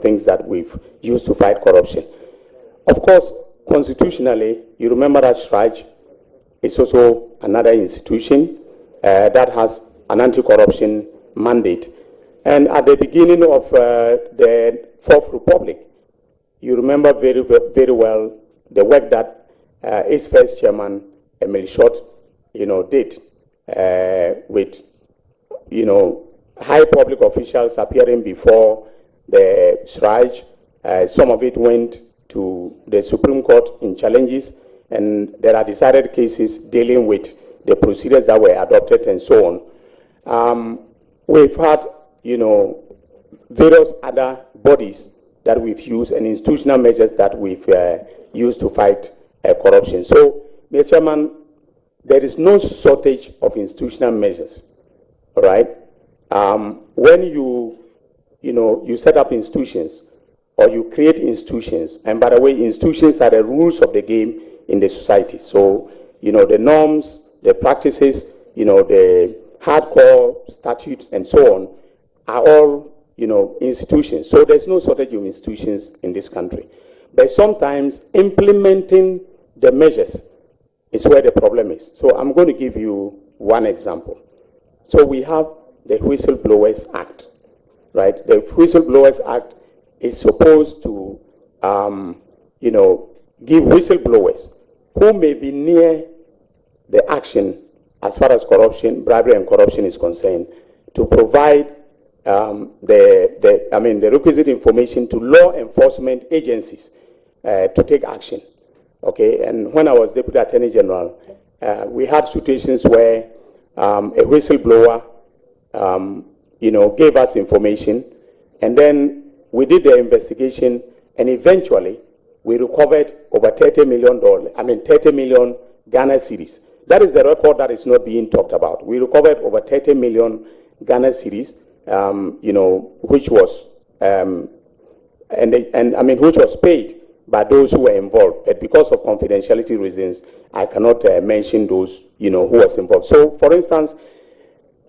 things that we've used to fight corruption. Of course, constitutionally, you remember that SRIGE is also another institution that has an anti-corruption mandate. And at the beginning of the Fourth Republic, you remember very, very well the work that its first chairman, Emil Schott, did with, high public officials appearing before the SRIGE. Some of it went to the Supreme Court in challenges, and there are decided cases dealing with the procedures that were adopted and so on. We've had, various other bodies that we've used and institutional measures that we've used to fight corruption. So, Mr. Chairman, there is no shortage of institutional measures, all right? When you set up institutions or you create institutions, and by the way, institutions are the rules of the game in the society. So, the norms, the practices, the hardcore statutes and so on are all, institutions. So there's no shortage of institutions in this country. But sometimes implementing the measures is where the problem is. So I'm going to give you one example. So we have the Whistleblowers Act, right? The Whistleblowers Act is supposed to, give whistleblowers who may be near the action as far as corruption, bribery and corruption is concerned, to provide the requisite information to law enforcement agencies to take action. Okay, and when I was Deputy Attorney General, we had situations where a whistleblower, gave us information, and then we did the investigation, and eventually we recovered over $30 million, 30 million Ghana cedis. That is the record that is not being talked about. We recovered over 30 million Ghana cedis, which was which was paid by those who were involved. But because of confidentiality reasons, I cannot mention those who was involved. So, for instance,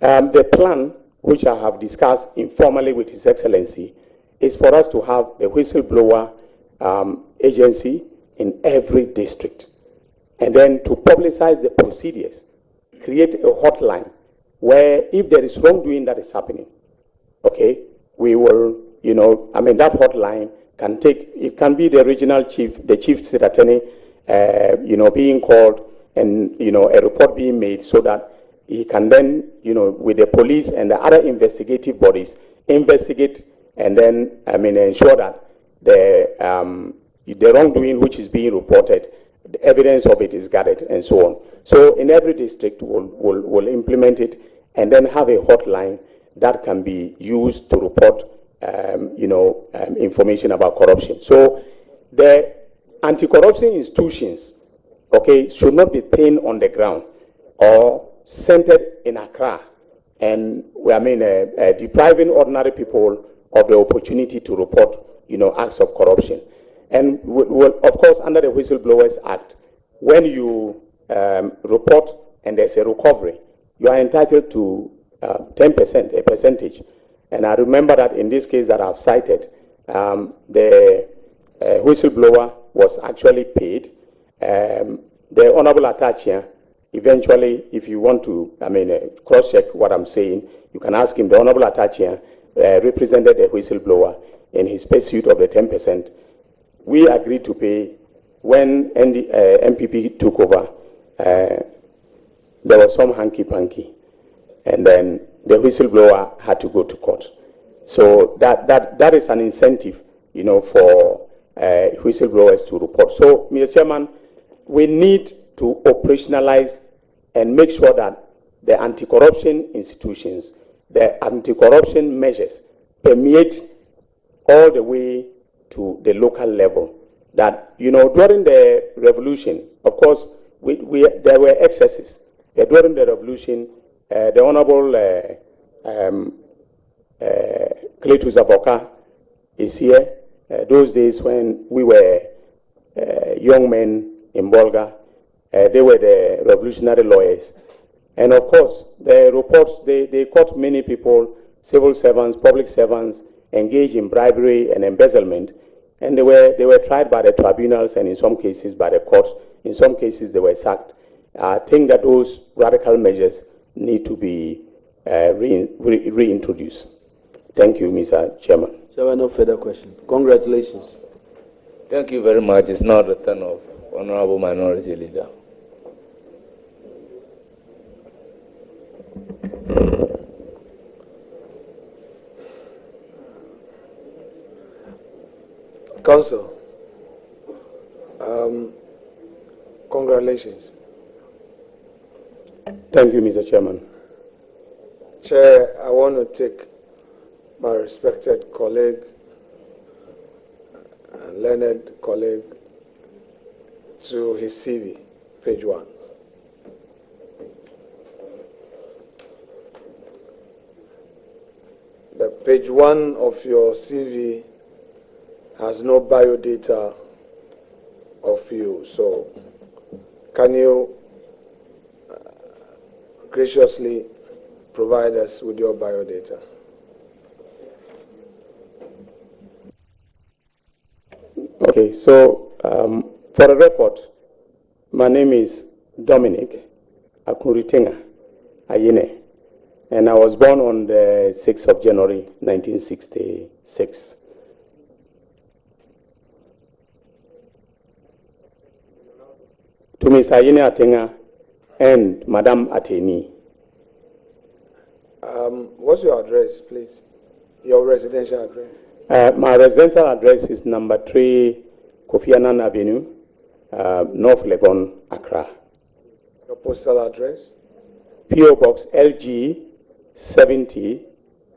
the plan, which I have discussed informally with His Excellency, is for us to have a whistleblower agency in every district, and then to publicize the procedures, create a hotline where if there is wrongdoing that is happening, okay, we will, that hotline can take, it can be the regional chief, the chief state attorney, being called and, a report being made so that he can then, with the police and the other investigative bodies, investigate and then, ensure that the wrongdoing which is being reported, the evidence of it is gathered and so on. So in every district we'll implement it and then have a hotline that can be used to report information about corruption. So the anti-corruption institutions, okay, should not be thin on the ground or centered in Accra and depriving ordinary people of the opportunity to report acts of corruption. And of course, under the Whistleblowers Act, when you report and there's a recovery, you are entitled to 10%, a percentage. And I remember that in this case that I've cited, the whistleblower was actually paid. The Honorable Atachia, eventually, if you want to, cross-check what I'm saying, you can ask him. The Honorable Atachia represented the whistleblower in his pursuit of the 10%. We agreed to pay. When MPP took over, there was some hanky-panky, and then the whistleblower had to go to court. So that is an incentive, for whistleblowers to report. So, Mr. Chairman, we need to operationalize and make sure that the anti-corruption institutions, the anti-corruption measures permeate all the way to the local level. That, during the revolution, of course, there were excesses. During the revolution, the Honorable Cletus Avoka is here. Those days when we were young men in Bolga, they were the revolutionary lawyers. And of course, the reports, they caught many people, civil servants, public servants, engaged in bribery and embezzlement, and they were tried by the tribunals and in some cases by the courts. In some cases they were sacked. I think that those radical measures need to be reintroduced. Thank you, Mr. Chairman. There are no further questions. Congratulations. Thank you very much. It's now the turn of Honorable Minority Leader. Council, congratulations. Thank you, Mr. Chairman. Chair, I want to take my respected colleague and learned colleague to his CV, page 1. The page 1 of your CV has no biodata of you, so can you graciously provide us with your biodata? Okay, so for the record, my name is Dominic Akunritenga Ayine, and I was born on the 6th of January 1966. To Ms. Ayine Atenga and Madam Ateni. What's your address, please? Your residential address? My residential address is number 3 Kofi Annan Avenue, North Legon, Accra. Your postal address? PO Box LG 70,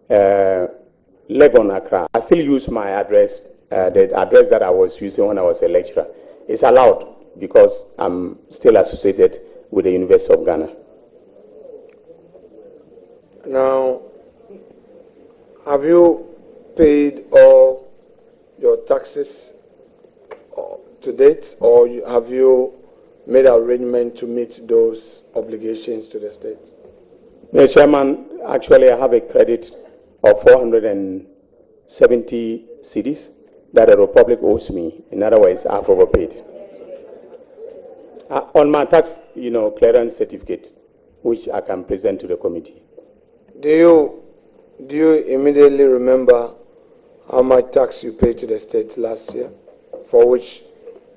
Legon, Accra. I still use my address, the address that I was using when I was a lecturer. It's allowed because I'm still associated with the University of Ghana. Now, have you paid all your taxes to date, or have you made an arrangement to meet those obligations to the state? Mr. Chairman, actually I have a credit of 470 cedis that the Republic owes me. In other words, I've overpaid. On my tax, clearance certificate, which I can present to the committee. Do you immediately remember how much tax you paid to the state last year, for which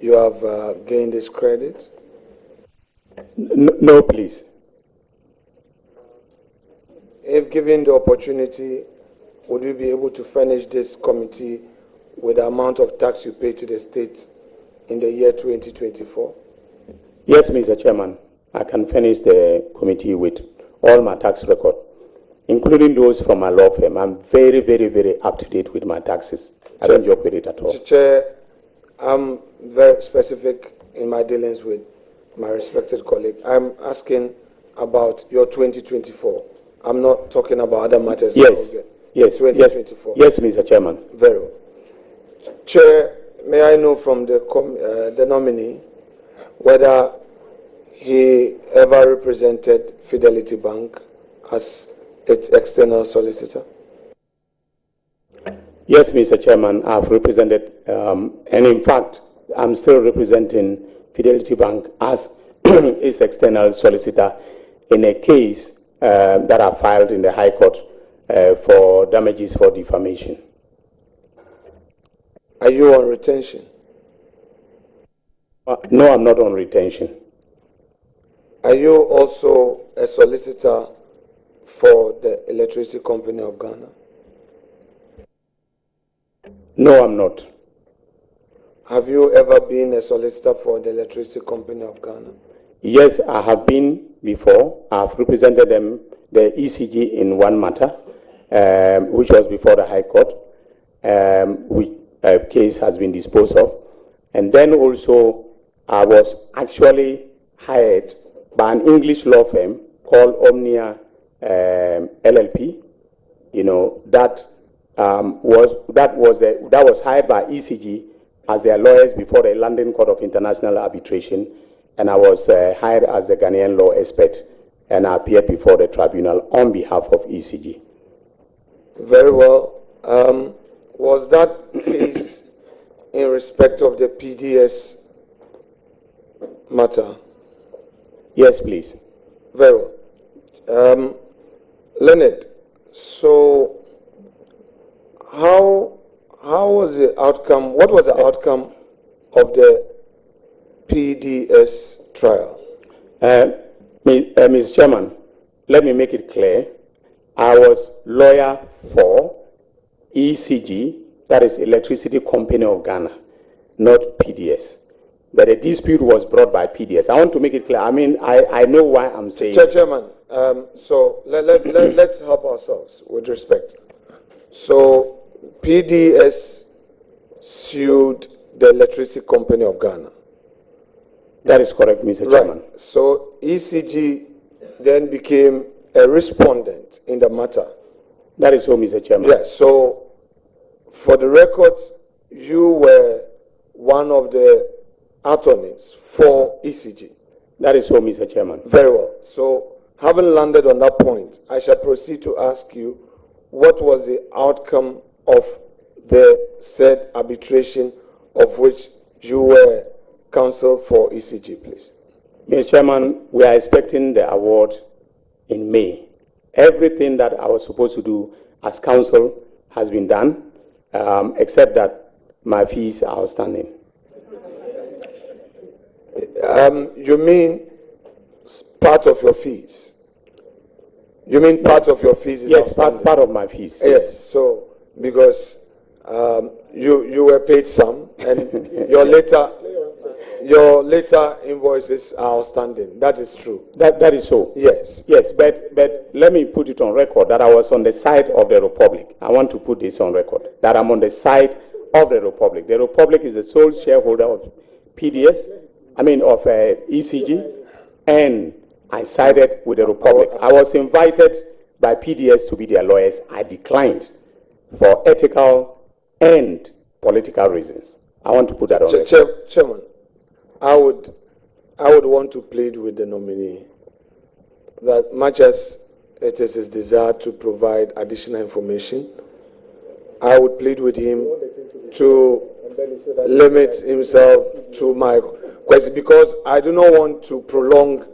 you have gained this credit? No, please. If given the opportunity, would you be able to furnish this committee with the amount of tax you paid to the state in the year 2024? Yes, Mr. Chairman. I can furnish the committee with all my tax record, including those from my law firm. I'm very, very, very up to date with my taxes. I don't joke with it at all. Chair, I'm very specific in my dealings with my respected colleague. I'm asking about your 2024. I'm not talking about other matters. Yes, yes, 2024. Yes, Mr. Chairman. Very well. Chair, may I know from the nominee whether he ever represented Fidelity Bank as its external solicitor? Yes, Mr. Chairman, I've represented, and in fact, I'm still representing Fidelity Bank as its external solicitor in a case that I filed in the High Court for damages for defamation. Are you on retention? No, I'm not on retention. Are you also a solicitor for the Electricity Company of Ghana? No, I'm not. Have you ever been a solicitor for the Electricity Company of Ghana? Yes, I have been before. I've represented them, the ECG, in one matter, which was before the High Court, which case has been disposed of. And then also, I was actually hired by an English law firm called Omnia LLP. That was hired by ECG as their lawyers before the London Court of International Arbitration, and I was hired as a Ghanaian law expert, and I appeared before the tribunal on behalf of ECG. Very well. was that case in respect of the PDS matter? Yes, please. Very well. Leonard, so how was the outcome, what was the outcome of the PDS trial? Mr. Chairman, let me make it clear. I was lawyer for ECG, that is Electricity Company of Ghana, not PDS. But a dispute was brought by PDS. I want to make it clear. I mean, I know why I'm saying... Chairman, so let's help ourselves with respect. So PDS sued the Electricity Company of Ghana. That is correct, Mr. Chairman. Right. So ECG then became a respondent in the matter. That is so, Mr. Chairman. Yes. So for the records, you were one of the attorneys for ECG. That is so, Mr. Chairman. Very well. So having landed on that point, I shall proceed to ask you, what was the outcome of the said arbitration of which you were counsel for ECG, please? Mr. Chairman, we are expecting the award in May. Everything that I was supposed to do as counsel has been done, except that my fees are outstanding. You mean part of your fees? You mean part of your fees is yes, outstanding? part of my fees. Yes, so because you were paid some, and your later invoices are outstanding. That is true. That is so. Yes. Yes, but let me put it on record that I was on the side of the Republic. I want to put this on record, that I'm on the side of the Republic. The Republic is the sole shareholder of PDS, of ECG, and I sided with the Republic. I was invited by PDS to be their lawyers. I declined for ethical and political reasons. I want to put that on record. Chairman, I would want to plead with the nominee that much as it is his desire to provide additional information, I would plead with him to limit himself to my question, because I do not want to prolong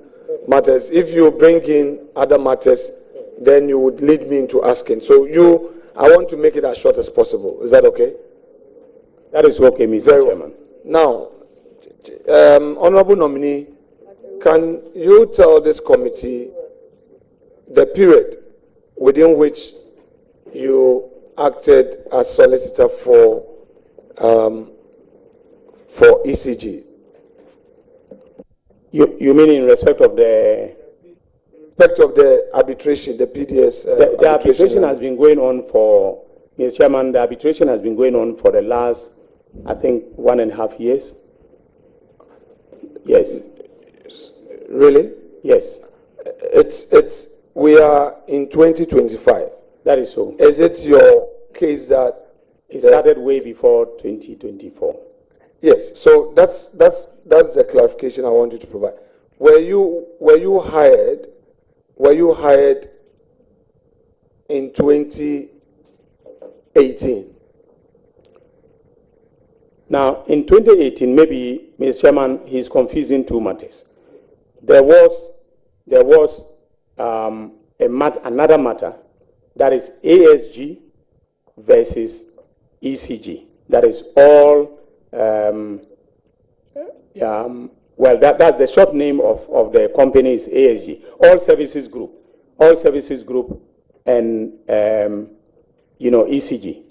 matters. If you bring in other matters, then you would lead me into asking. So I want to make it as short as possible. Is that okay? That is okay, Mr. Chairman. Now, Honorable Nominee, can you tell this committee the period within which you acted as solicitor for ECG? You mean in respect of the... Respect of the arbitration, the PDS the arbitration has been going on for, Mr. Chairman, the arbitration has been going on for the last, I think, 1.5 years. Yes. Really? Yes. We are in 2025. That is so. Is it your case that it started way before 2024? Yes. So that's the clarification I want you to provide. Were you hired in 2018? Now, in 2018, maybe, Mr. Chairman, he's confusing two matters. There was another matter, that is ASG versus ECG. That is all, that's the short name of the company is ASG, All Services Group. All Services Group and, ECG.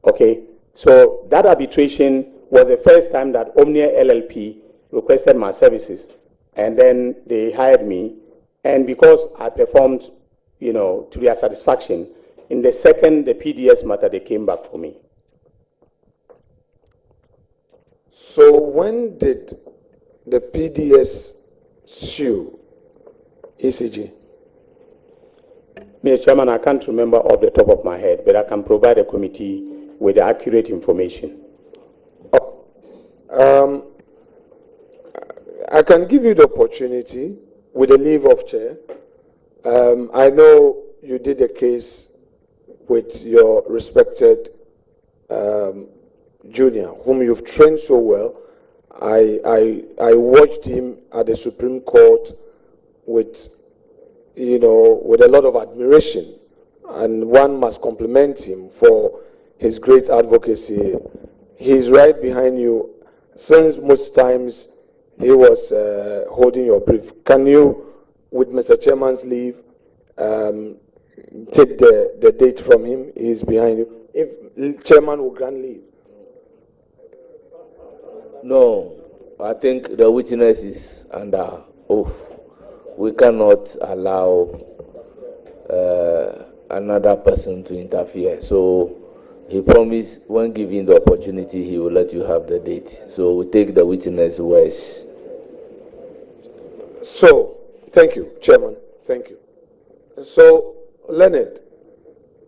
Okay? So that arbitration was the first time that Omnia LLP requested my services, and then they hired me, and because I performed, to their satisfaction, in the PDS matter, they came back for me. So when did the PDS sue ECG? Mr. Chairman, I can't remember off the top of my head, but I can provide a committee with the accurate information. I can give you the opportunity with the leave of chair. I know you did a case with your respected Jr., whom you've trained so well. I watched him at the Supreme Court with, with a lot of admiration, and one must compliment him for his great advocacy. He's right behind you, since most times he was holding your brief. Can you, with Mr. Chairman's leave, take the date from him? He's behind you. If Chairman will grant leave. No, I think the witness is under oath. We cannot allow another person to interfere. So he promised when given the opportunity, he will let you have the date. So we take the witness words. So, thank you, Chairman. Thank you. So, Leonard,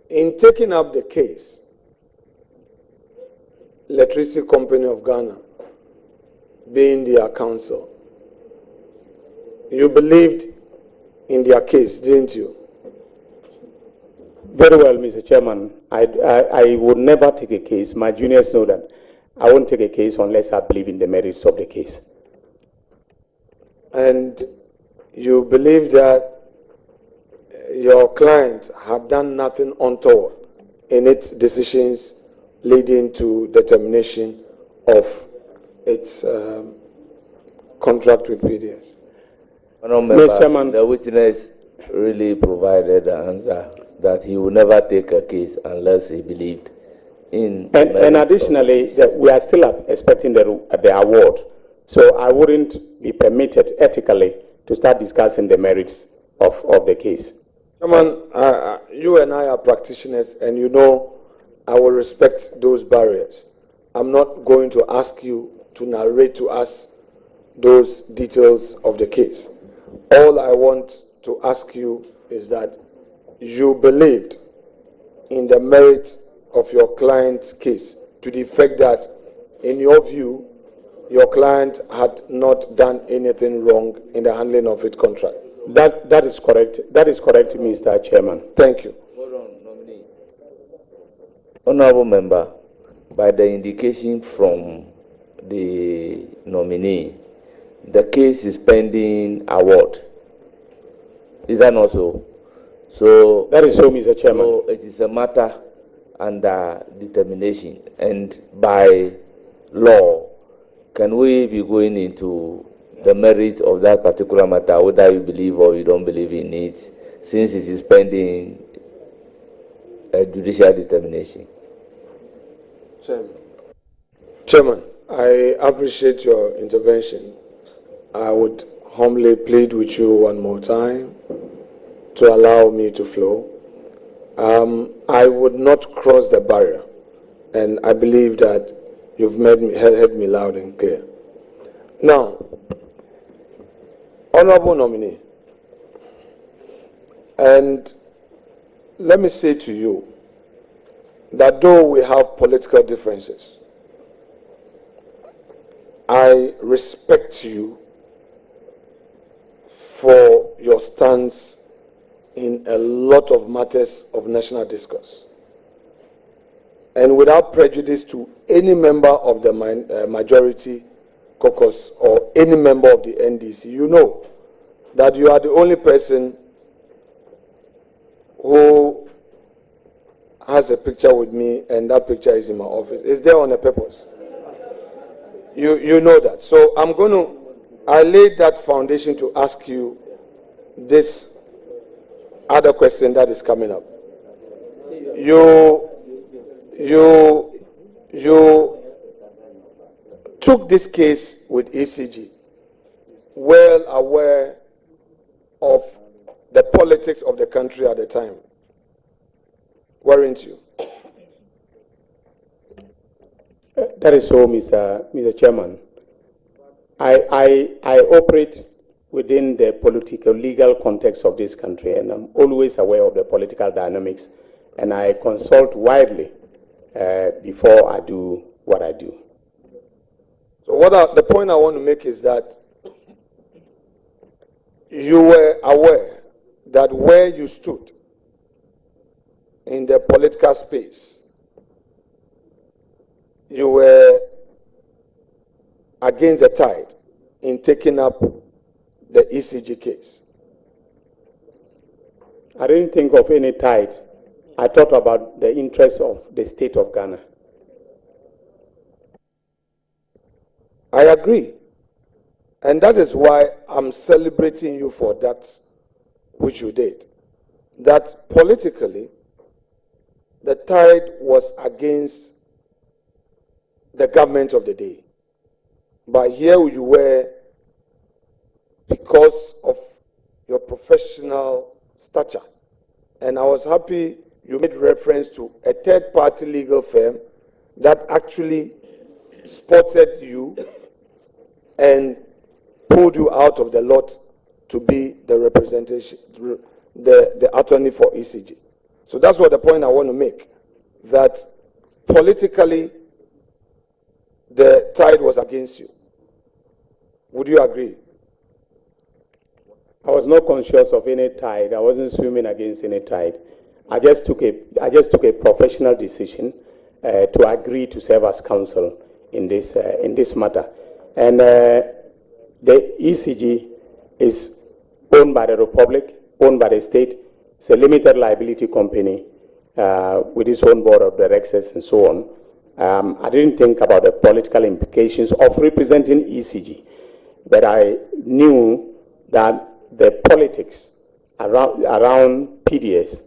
in taking up the case, Electricity Company of Ghana being their counsel, you believed in their case, didn't you? Very well, Mr. Chairman. I would never take a case. My juniors know that I won't take a case unless I believe in the merits of the case. And you believe that your client had done nothing untoward in its decisions leading to the termination of its contract with PDS? Mr. Chairman, the witness really provided the answer that he will never take a case unless he believed in. And additionally, we are still expecting the award. So I wouldn't be permitted ethically to start discussing the merits of the case. Come on, you and I are practitioners, and you know I will respect those barriers. I'm not going to ask you to narrate to us those details of the case. All I want to ask you is that you believed in the merit of your client's case, to the effect that, in your view, your client had not done anything wrong in the handling of its contract. That is correct. That is correct, Mr. Chairman. Thank you. Hold on, nominee. Honorable Member, by the indication from the nominee, the case is pending award. Is that not so? So that is so, Mr. Chairman. So it is a matter under determination, and by law, can we be going into the merit of that particular matter, whether you believe or you don't believe in it, since it is pending a judicial determination? Chairman, I appreciate your intervention. I would humbly plead with you one more time to allow me to flow. I would not cross the barrier, and I believe that you've heard me loud and clear. Now, Honorable nominee, and let me say to you that though we have political differences, I respect you for your stance in a lot of matters of national discourse. And without prejudice to any member of the majority caucus or any member of the NDC, you know that you are the only person who has a picture with me, and that picture is in my office. It's there on a purpose. You know that. So I laid that foundation to ask you this other question that is coming up. You took this case with ECG, well aware of the politics of the country at the time, weren't you? That is so, Mr. Chairman. I operate within the political, legal context of this country, and I'm always aware of the political dynamics, and I consult widely before I do what I do. So the point I want to make is that you were aware that where you stood in the political space you were against the tide in taking up the ECG case? I didn't think of any tide. I thought about the interests of the state of Ghana. I agree. And that is why I'm celebrating you for that which you did. That politically, the tide was against the government of the day. But here you were, because of your professional stature. And I was happy you made reference to a third-party legal firm that actually spotted you and pulled you out of the lot to be the representation, the attorney for ECG. So that's what the point I want to make, that politically the tide was against you. Would you agree? I was not conscious of any tide. I wasn't swimming against any tide. I just took a professional decision to agree to serve as counsel in this matter. And the ECG is owned by the Republic, owned by the state. It's a limited liability company with its own board of directors and so on. I didn't think about the political implications of representing ECG, but I knew that the politics around PDS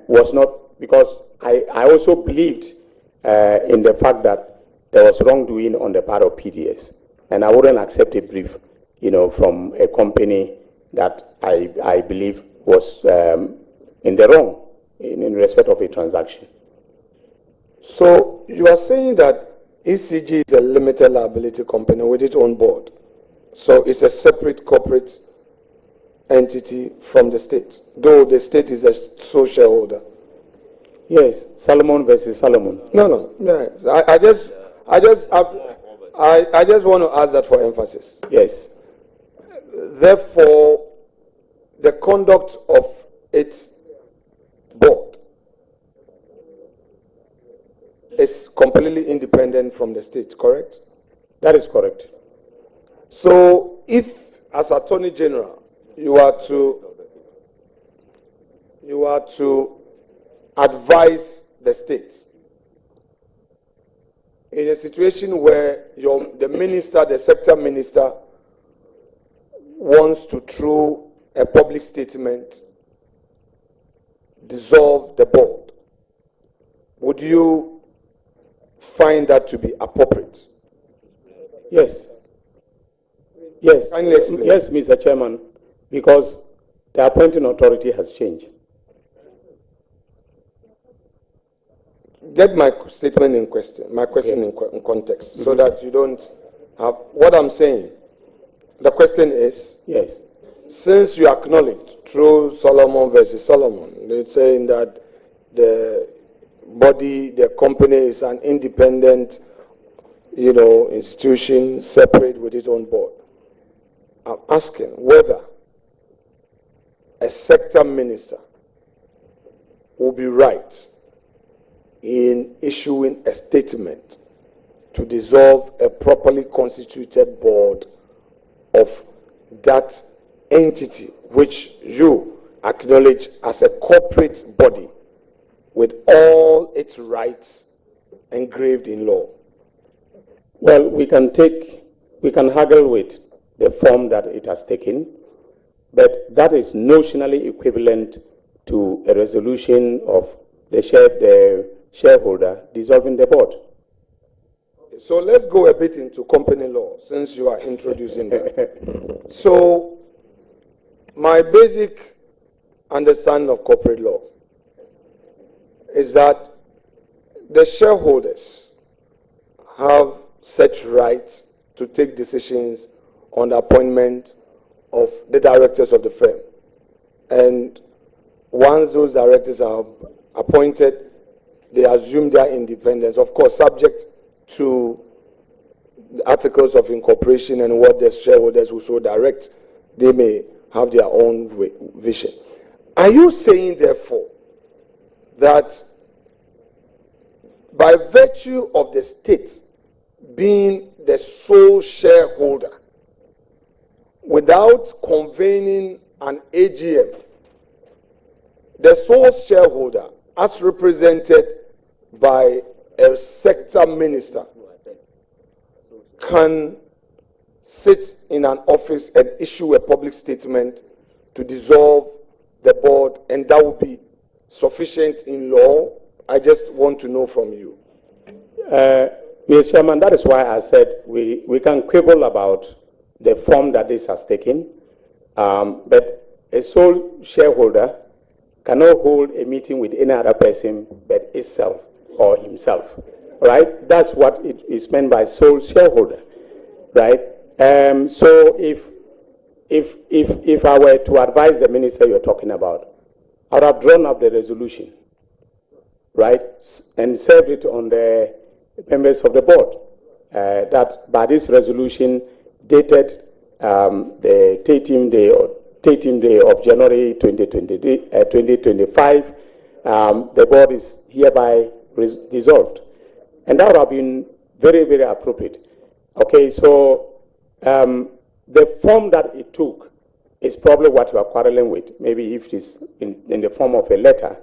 was not, because I also believed in the fact that there was wrongdoing on the part of PDS, and I wouldn't accept a brief, from a company that I believe was in the wrong in respect of a transaction. So you are saying that ECG is a limited liability company with its own board. So it's a separate corporate entity from the state, though the state is a sole shareholder. Yes, Solomon versus Solomon. No. Yeah. I just want to ask that for emphasis. Yes. Therefore, the conduct of its board is completely independent from the state, correct? That is correct. So if, as Attorney General, you are to advise the states in a situation where the minister, the sector minister, wants to, through a public statement, dissolve the board, would you find that to be appropriate? Yes. Yes. Kindly explain. Yes, Mr. Chairman, because the appointing authority has changed. Get my statement in question, my question in context, so that you don't have what I'm saying. The question is, yes, since you acknowledged through Solomon versus Solomon, they're saying that the body, the company is an independent, institution separate with its own board. I'm asking whether a sector minister will be right in issuing a statement to dissolve a properly constituted board of that entity which you acknowledge as a corporate body with all its rights engraved in law. Well, we can haggle with the form that it has taken, but that is notionally equivalent to a resolution of the shareholder dissolving the board. So let's go a bit into company law, since you are introducing that. So my basic understanding of corporate law is that the shareholders have such rights to take decisions on the appointment of the directors of the firm. And once those directors are appointed, they assume their independence, of course, subject to the articles of incorporation and what the shareholders will so direct. They may have their own vision. Are you saying, therefore, that by virtue of the state being the sole shareholder, without convening an AGM, the sole shareholder, as represented by a sector minister, can sit in an office and issue a public statement to dissolve the board, and that would be sufficient in law? I just want to know from you. Mr. Chairman, that is why I said we can quibble about the form that this has taken, but a sole shareholder cannot hold a meeting with any other person but itself or himself, right? That's what it is meant by sole shareholder, right? So if I were to advise the minister you're talking about, I would have drawn up the resolution, right, and served it on the members of the board, that by this resolution dated the 13th day of January 2025, the board is hereby dissolved. And that would have been very, very appropriate. Okay, so the form that it took is probably what you are quarreling with. Maybe if it is in the form of a letter,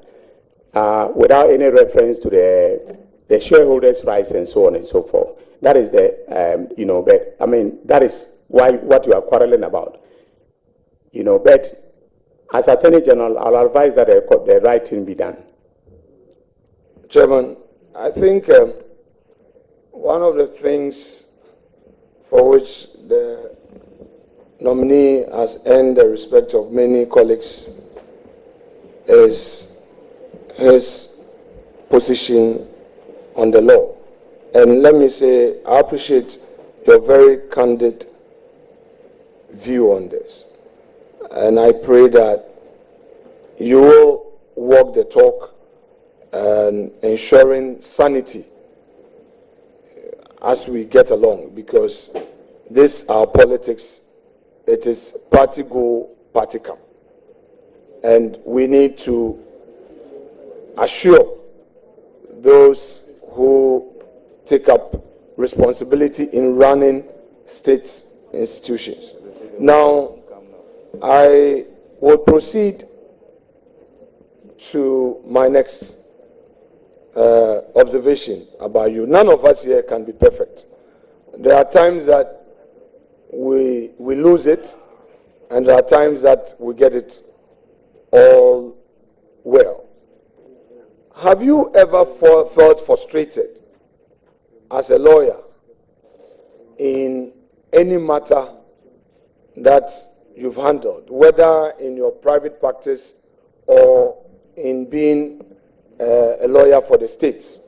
without any reference to the shareholders' rights and so on and so forth. That is the, but I mean, that is what you are quarreling about. But as Attorney General, I'll advise that the right thing be done. Chairman, I think one of the things for which the nominee has earned the respect of many colleagues is his position on the law. And let me say, I appreciate your very candid view on this. And I pray that you will walk the talk and ensuring sanity as we get along, because this our politics. It is party go, party come. And we need to assure those who take up responsibility in running state institutions. Now, I will proceed to my next observation about you. None of us here can be perfect. There are times that we lose it, and there are times that we get it all well. Have you ever felt frustrated as a lawyer in any matter that you've handled, whether in your private practice or in being a lawyer for the states,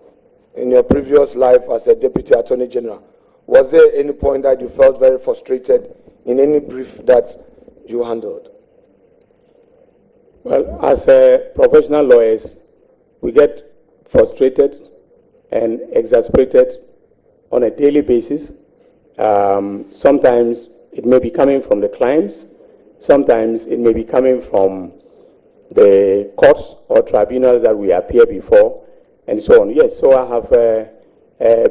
in your previous life as a Deputy Attorney General? Was there any point that you felt very frustrated in any brief that you handled? Well, as professional lawyers, we get frustrated and exasperated on a daily basis. Sometimes it may be coming from the clients. Sometimes it may be coming from the courts or tribunals that we appear before, and so on. Yes, so I have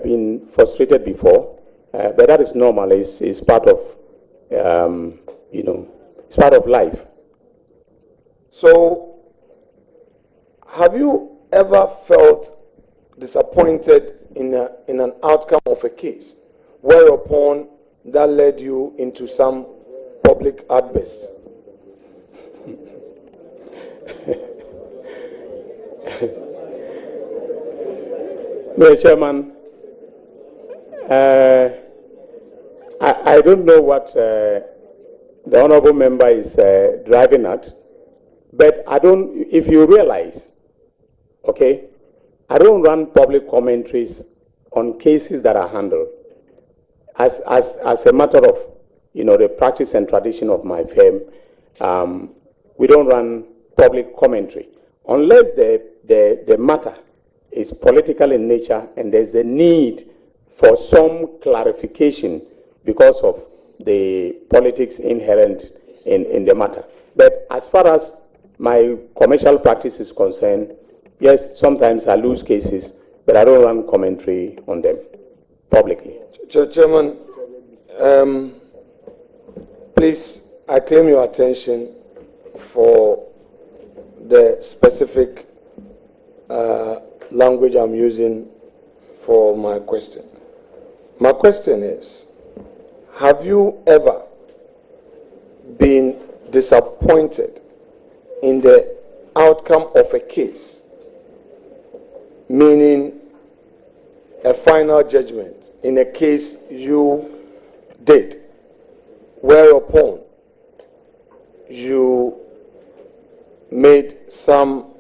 been frustrated before, but that is normal. It's part of, it's part of life. So, have you ever felt disappointed in an outcome of a case, whereupon that led you into some public outbursts? Mr. Chairman, I don't know what the honorable member is driving at, but if you realize, okay, I don't run public commentaries on cases that are handled as a matter of, the practice and tradition of my firm. We don't run public commentary unless the matter is political in nature and there's a need for some clarification because of the politics inherent in the matter. But as far as my commercial practice is concerned, yes, sometimes I lose cases, but but I don't run commentary on them publicly. Chairman, please, I claim your attention for the specific language I'm using for my question. My question is, have you ever been disappointed in the outcome of a case, meaning a final judgment in a case you did, whereupon you made some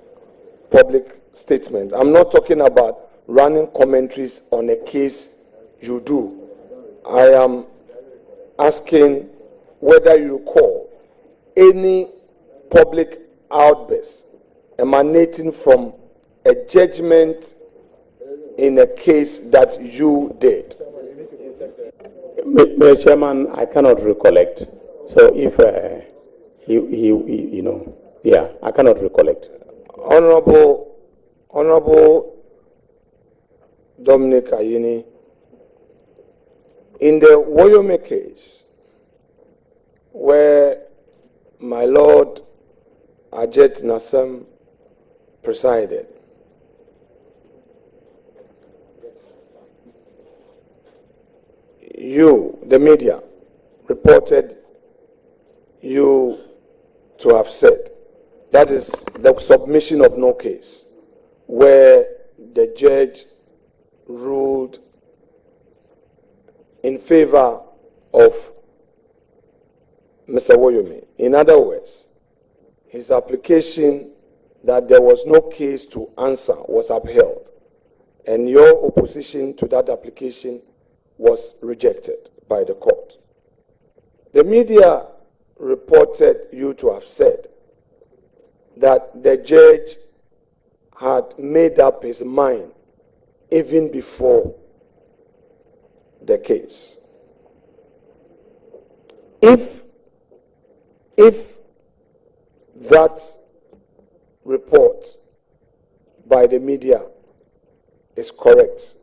public statement? I'm not talking about running commentaries on a case you do. I am asking whether you recall any public outburst emanating from a judgment in a case that you did. Mr. Chairman, I cannot recollect. So if I cannot recollect. Honorable Dominic Ayini, in the Woyome case, where my Lord Ajet Nassam presided, you, the media, reported you to have said, that is the submission of no case, where the judge ruled in favor of Mr. Woyome. In other words, his application that there was no case to answer was upheld, and your opposition to that application was rejected by the court. The media reported you to have said that the judge had made up his mind even before the case. If that report by the media is correct,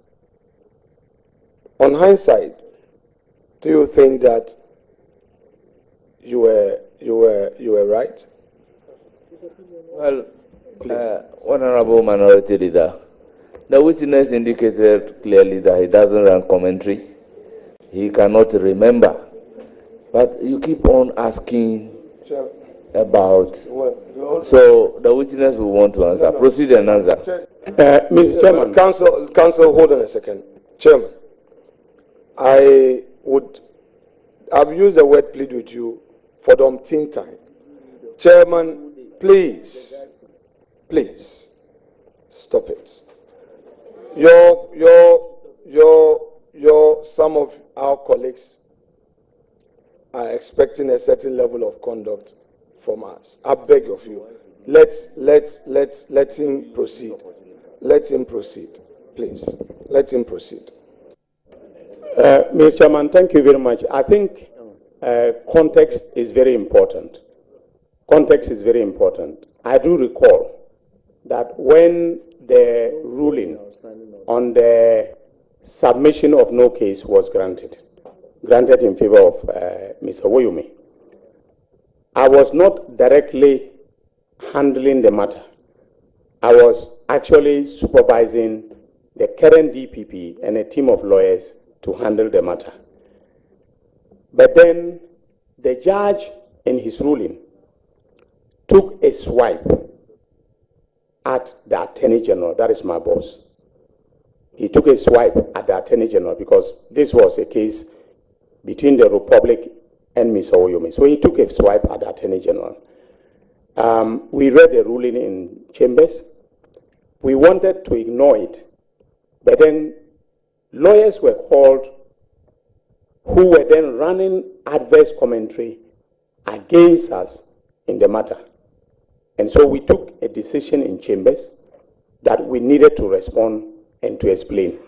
on hindsight, do you think that you were right? Well, Honorable Minority Leader, the witness indicated clearly that he doesn't run commentary. He cannot remember. But you keep on asking about. So the witness will want to answer. Proceed and answer. Mr. Chairman. Counsel, hold on a second. Chairman, I've used the word plead with you for the umpteenth time. Chairman, please, stop it. Some of our colleagues are expecting a certain level of conduct from us. I beg of you, let him proceed. Let him proceed, please. Let him proceed. Mr. Chairman, thank you very much. I think context is very important. Context is very important. I do recall that when the ruling on the submission of no case was granted in favor of Mr. Woyome, I was not directly handling the matter. I was actually supervising the current DPP and a team of lawyers to handle the matter. But then the judge, in his ruling, took a swipe at the Attorney General. That is my boss. He took a swipe at the Attorney General because this was a case between the Republic and Mr. Woyome. So he took a swipe at the Attorney General. We read the ruling in chambers. We wanted to ignore it, but then lawyers were called who were then running adverse commentary against us in the matter. And so we took a decision in chambers that we needed to respond and to explain.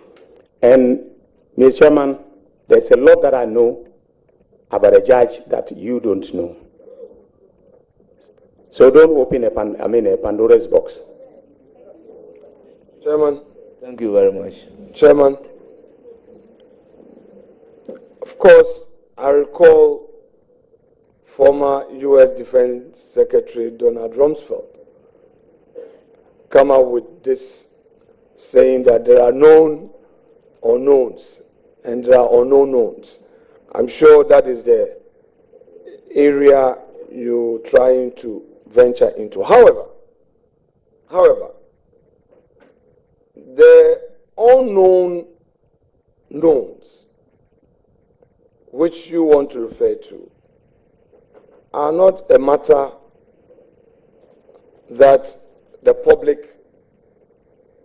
And, Mr. Chairman, there's a lot that I know about a judge that you don't know. So don't open a Pandora's box. Chairman, Thank you very much. Chairman, of course, I recall former U.S. Defense Secretary Donald Rumsfeld come out with this saying that there are known unknowns and there are unknown knowns. I'm sure that is the area you're trying to venture into. However, the unknown knowns which you want to refer to are not a matter that the public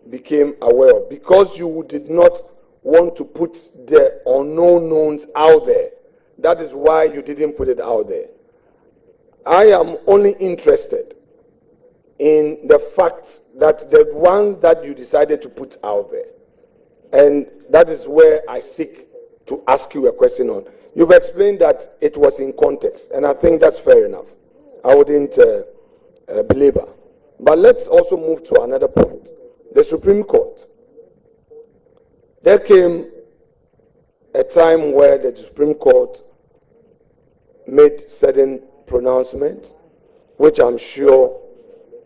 became aware of because you did not want to put the unknown knowns out there. That is why you didn't put it out there. I am only interested in the facts that the ones that you decided to put out there. And that is where I seek to ask you a question on. You've explained that it was in context, and I think that's fair enough. I wouldn't belabor. But let's also move to another point. The Supreme Court. There came a time where the Supreme Court made certain pronouncements, which I'm sure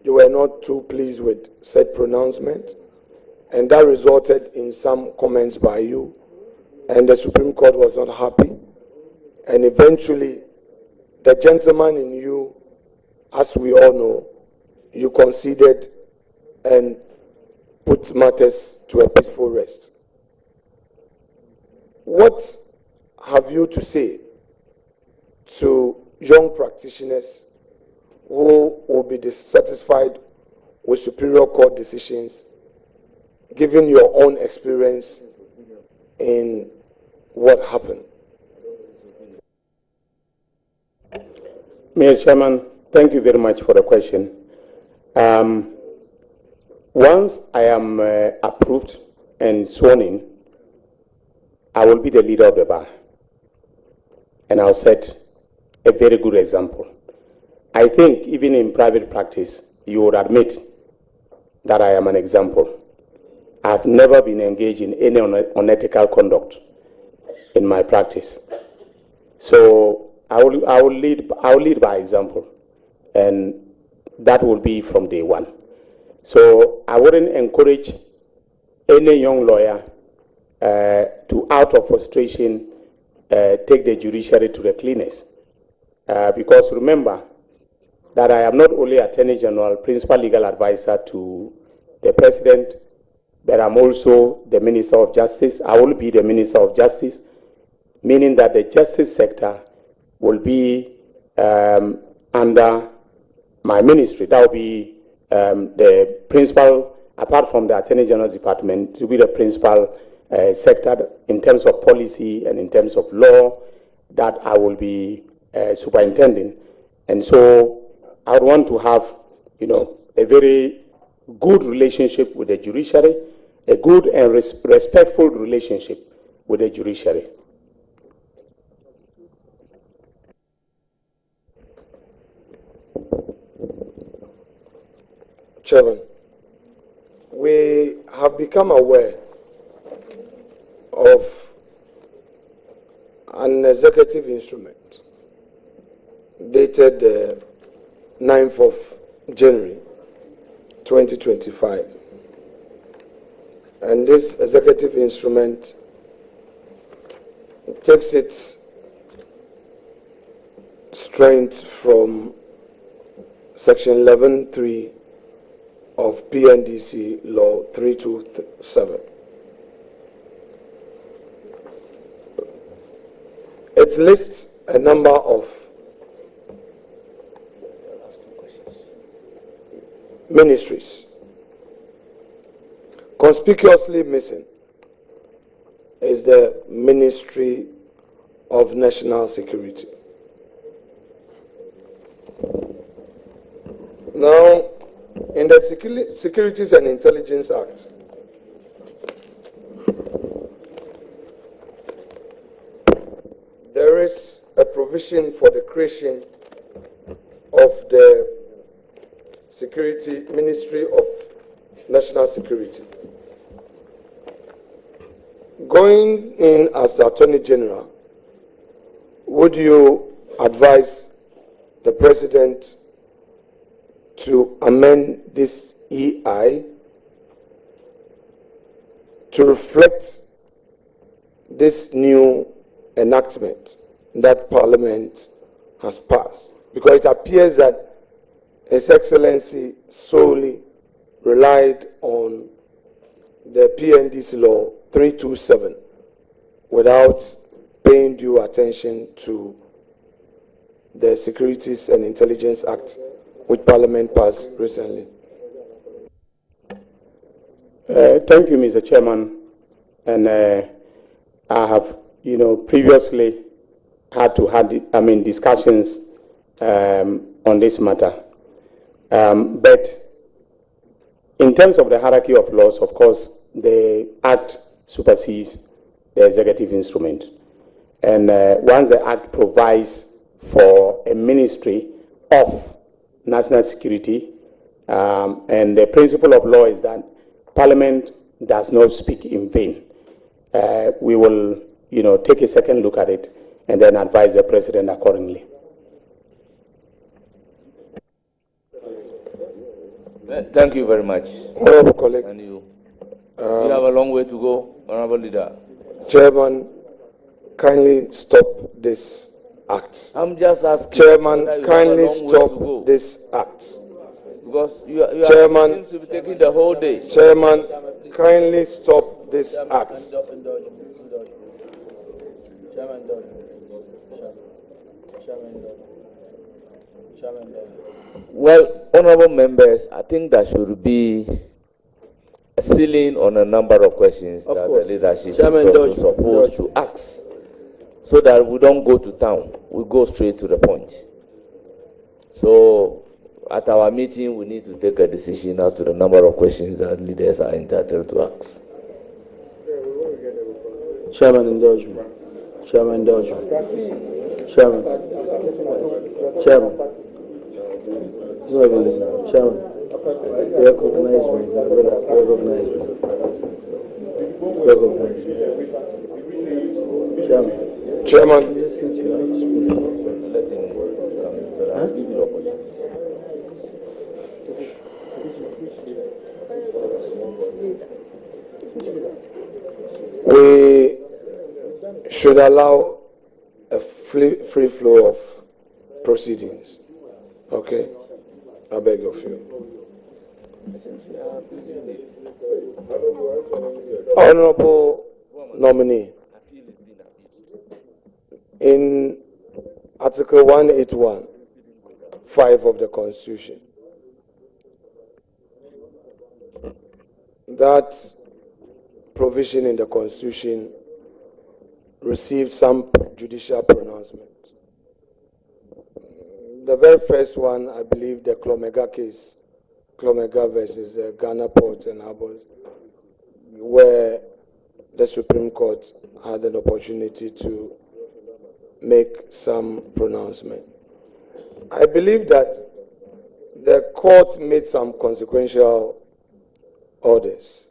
you were not too pleased with said pronouncement, and that resulted in some comments by you, and the Supreme Court was not happy, and eventually the gentleman in you, as we all know, you conceded and put matters to a peaceful rest. What have you to say to young practitioners who will be dissatisfied with Superior Court decisions, given your own experience in what happened? Mr. Chairman, thank you very much for the question. Once I am approved and sworn in, I will be the leader of the bar, and I'll set a very good example. I think even in private practice, you would admit that I am an example. I've never been engaged in any unethical conduct in my practice. So I will lead by example, and that will be from day one. So I wouldn't encourage any young lawyer to, out of frustration, take the judiciary to the cleaners. Because remember that I am not only Attorney General, Principal Legal Advisor to the President, but I'm also the Minister of Justice. I will be the Minister of Justice, meaning that the justice sector will be under my ministry. That will be the principal, apart from the Attorney General's Department, to be the principal sector in terms of policy and in terms of law that I will be superintending. And so I would want to have, a very good relationship with the judiciary, a good and respectful relationship with the judiciary. Chairman, we have become aware of an executive instrument dated the 9th of January 2025. And this executive instrument takes its strength from Section 11.3 of PNDC Law 327. It lists a number of ministries. Conspicuously missing is the Ministry of National Security. Now, in the Securities and Intelligence Act, there is a provision for the creation of the Ministry of National Security. going in as the Attorney General, would you advise the President to amend this EI to reflect this new enactment that Parliament has passed? Because it appears that His Excellency solely relied on the PND's law 327 without paying due attention to the Securities and Intelligence Act, which Parliament passed recently. Thank you, Mr. Chairman. And I have, previously had to have, discussions on this matter. But in terms of the hierarchy of laws, of course, the Act supersedes the executive instrument. And once the Act provides for a Ministry of National Security, and the principle of law is that Parliament does not speak in vain. We will, take a second look at it and then advise the President accordingly. Thank you very much. Honorable colleague. And you have a long way to go, Honorable Leader. Chairman, kindly stop this act. I'm just asking. Chairman, kindly stop this act. Because you Chairman, seems to be taking the whole day. Chairman, kindly stop this act. Well, honorable members, I think there should be a ceiling on a number of questions that the leadership is also supposed to ask, so that we don't go to town. We go straight to the point. So, at our meeting, we need to take a decision as to the number of questions that leaders are entitled to ask. Chairman, indulge me. Chairman, indulge me. Chairman. Chairman. He's not even listening. Chairman. Recognize me. Recognize me. Recognize me. Chairman. Chairman. Listen to you. Let him come so that I'll give you the opportunity. We should allow a free flow of proceedings. Okay? I beg of you. Honorable nominee, in Article 181, 5 of the Constitution, that provision in the Constitution received some judicial pronouncement. The very first one, I believe, the Clomega case, Clomega versus the Ghana Port and Harbors, where the Supreme Court had an opportunity to make some pronouncement. I believe that the court made some consequential orders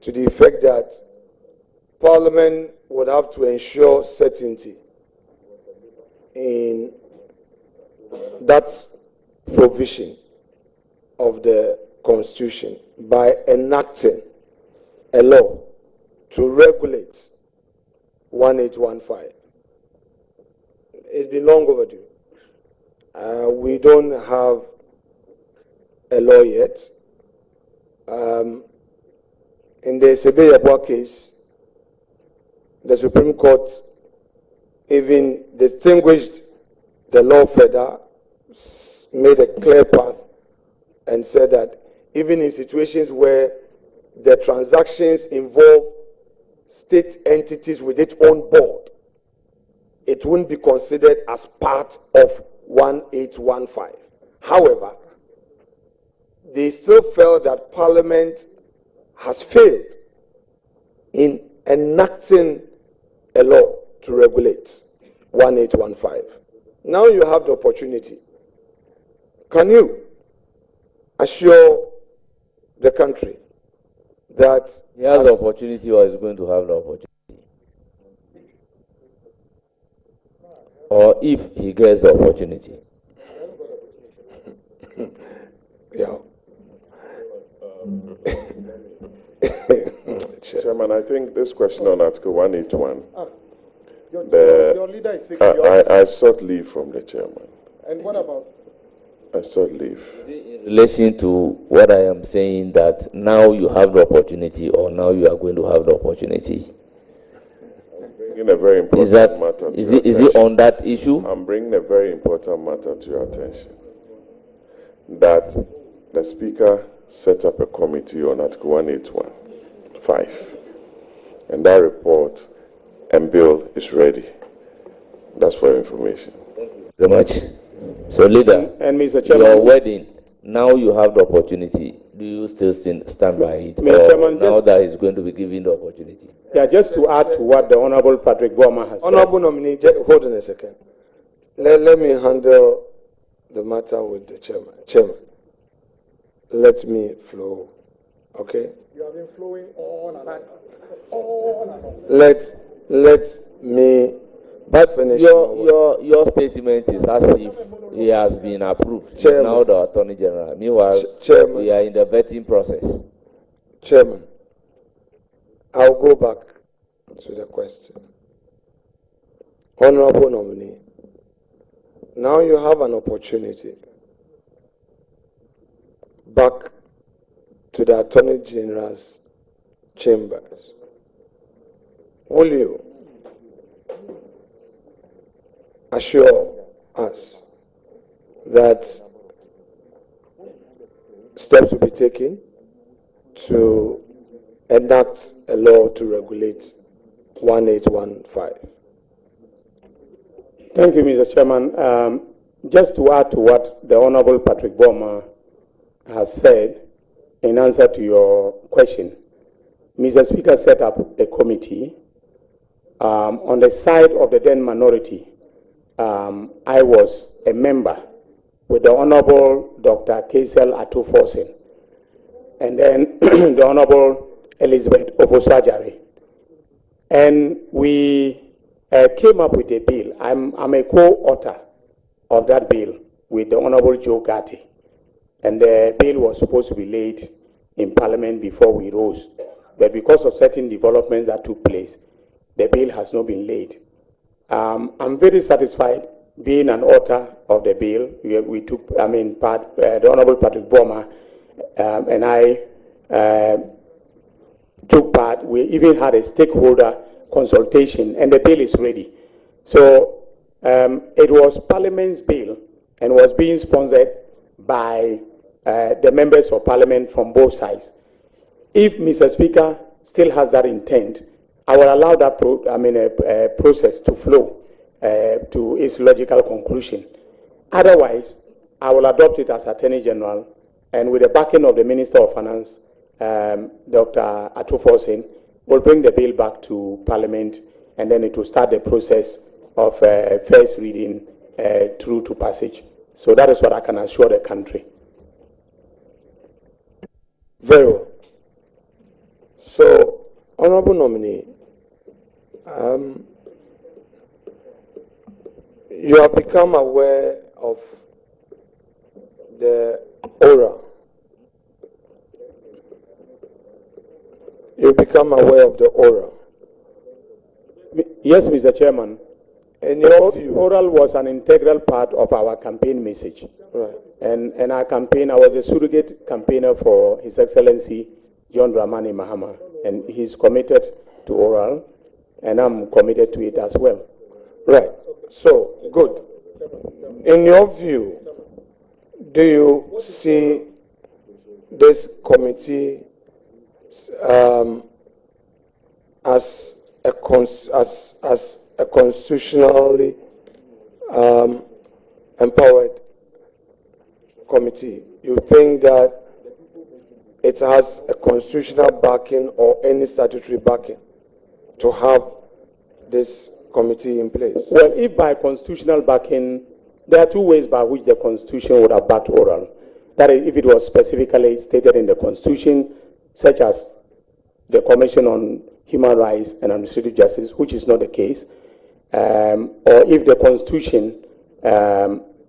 to the effect that Parliament would have to ensure certainty in that provision of the Constitution by enacting a law to regulate 1815. It's been long overdue. We don't have a law yet. In the Sebeyabwa case, the Supreme Court even distinguished the law further, made a clear path, and said that even in situations where the transactions involve state entities with its own board, it wouldn't be considered as part of 1815. However, they still felt that Parliament has failed in enacting a law to regulate 1815. Now you have the opportunity. Can you assure the country that He has the opportunity or is going to have the opportunity. Or if he gets the opportunity. Yeah. Chairman, I think this question on Article 181, your leader is speaking. I sought leave from the chairman. And what about? I sought leave. In relation to what I am saying, that now you have the opportunity or now you are going to have the opportunity. Bringing a very important matter to your is it on that issue? I'm bringing a very important matter to your attention. That the Speaker set up a committee on Article 181(5), and that report and bill is ready. That's for your information. Thank you very much. So, leader, and Mr. Chairman, your wedding, now you have the opportunity. Do you still stand by it? Mr. Chairman, now that he's going to be given the opportunity? Yeah, just to add to what the Honorable Patrick Boma has Honorable nominee, hold on a second. Let me handle the matter with the chairman. Chairman, let me flow, okay? You have been flowing on and on. Let me finish. Your statement is as if he has been approved. Chairman. He's now the Attorney General. Meanwhile, Chairman, we are in the vetting process. Chairman, I'll go back to the question. Honorable nominee, now you have an opportunity back to the Attorney General's chambers. Will you assure us that steps will be taken to enact a law to regulate 1815? Thank you, Mr. Chairman. Just to add to what the Honorable Patrick Boma has said in answer to your question, Mr. Speaker set up a committee. On the side of the then minority, I was a member with the Honorable Dr. Kaisel Atufosin, and then the Honorable Elizabeth Ofosajari. And we came up with a bill. I'm a co-author of that bill with the Honorable Joe Gatti. And the bill was supposed to be laid in Parliament before we rose. But because of certain developments that took place, the bill has not been laid. I'm very satisfied being an author of the bill. We took, the Honorable Patrick Boma and I took part. We even had a stakeholder consultation, and the bill is ready. So it was Parliament's bill and was being sponsored by the members of Parliament from both sides. If Mr. Speaker still has that intent, I will allow that process to flow to its logical conclusion. Otherwise, I will adopt it as Attorney General, and with the backing of the Minister of Finance, Dr. Atufosin, we'll bring the bill back to Parliament, and then it will start the process of first reading through to passage. So that is what I can assure the country. Very well. So, Honorable nominee, you have become aware of the aura. You become aware of the aura. Yes, Mr. Chairman. In your view, oral was an integral part of our campaign message. right? And our campaign, I was a surrogate campaigner for His Excellency John Dramani Mahama, and he's committed to oral, and I'm committed to it as well. Right. So, good. In your view, do you see this committee as a constitutionally empowered committee? You think that it has a constitutional backing or any statutory backing to have this committee in place? Well, if by constitutional backing, there are two ways by which the Constitution would have backed oral. That is, if it was specifically stated in the Constitution, such as the Commission on Human Rights and Administrative Justice, which is not the case, or if the Constitution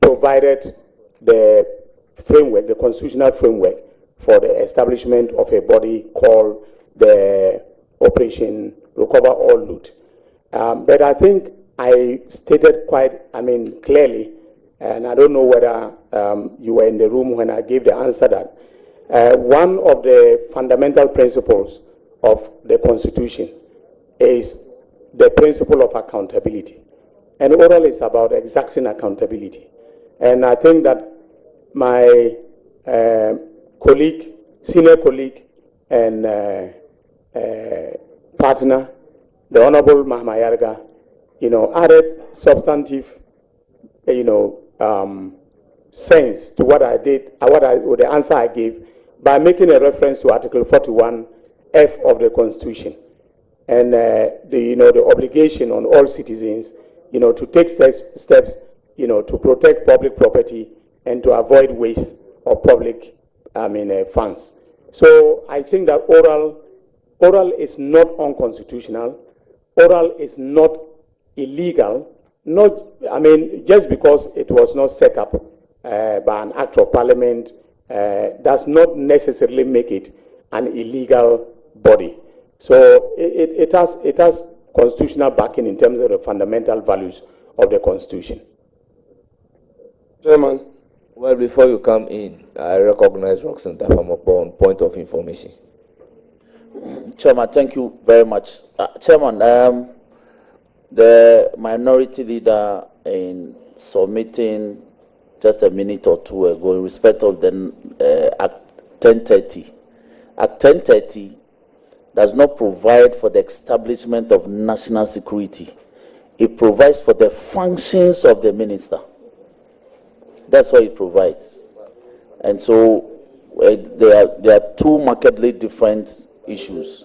provided the framework, the constitutional framework for the establishment of a body called the Operation Recover All Loot. But I think I stated quite, clearly, and I don't know whether you were in the room when I gave the answer that one of the fundamental principles of the Constitution is the principle of accountability. And oral is about exacting accountability. And I think that my colleague, senior colleague, and partner, the Honorable Mahama Yarga, added substantive, sense to what I did, the answer I gave, by making a reference to Article 41F of the Constitution, and the obligation on all citizens, to take steps, to protect public property and to avoid waste of public, funds. So I think that oral is not unconstitutional. Oral is not illegal. Just because it was not set up by an act of parliament does not necessarily make it an illegal body. So it has constitutional backing in terms of the fundamental values of the Constitution. Chairman. Well, before you come in, I recognize Roxanne Dafamokbo on point of information. Chairman, thank you very much. Chairman, the minority leader in submitting just a minute or two ago in respect of the Act 1030. Act 1030 does not provide for the establishment of national security. It provides for the functions of the minister. That's what it provides. And so there are two markedly different issues.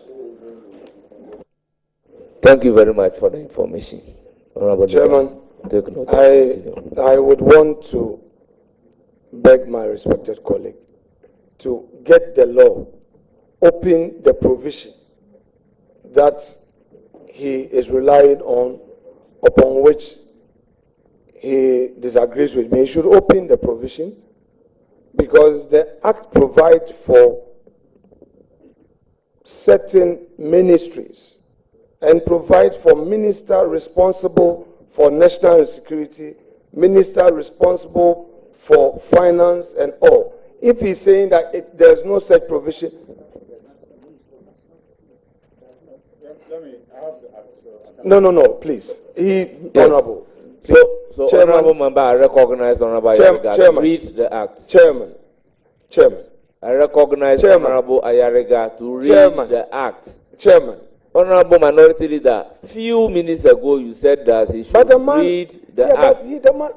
Thank you very much for the information. Honorable Chairman, I would want to beg my respected colleague to get the law, open the provision that he is relying on, upon which he disagrees with me. He should open the provision, because the Act provides for certain ministries and provides for minister responsible for national security, minister responsible for finance and all. If he's saying that there's no such provision, no, please. Honorable. So Chairman, Honorable Member, I recognize Honorable Ayariga. Read the Act. Chairman. I recognize Honorable Ayariga to read the Act. Chairman. Honorable Minority Leader, few minutes ago you said that he should read the Act.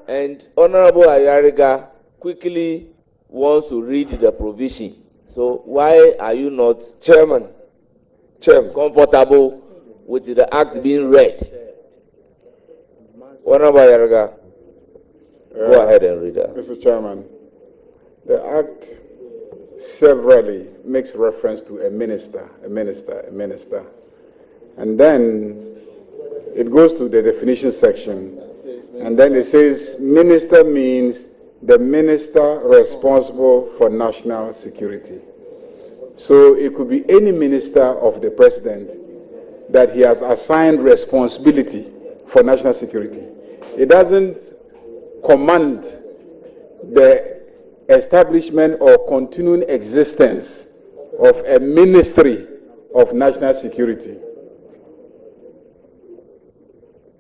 And Honorable Ayariga quickly wants to read the provision. So why are you not Chairman. comfortable with the Act being read? Honorable Ayariga, go ahead and read that. Mr. Chairman, the Act severally makes reference to a minister. And then it goes to the definition section, and then it says minister means the minister responsible for national security. So it could be any minister of the president that he has assigned responsibility for national security. It doesn't command the establishment or continuing existence of a ministry of national security.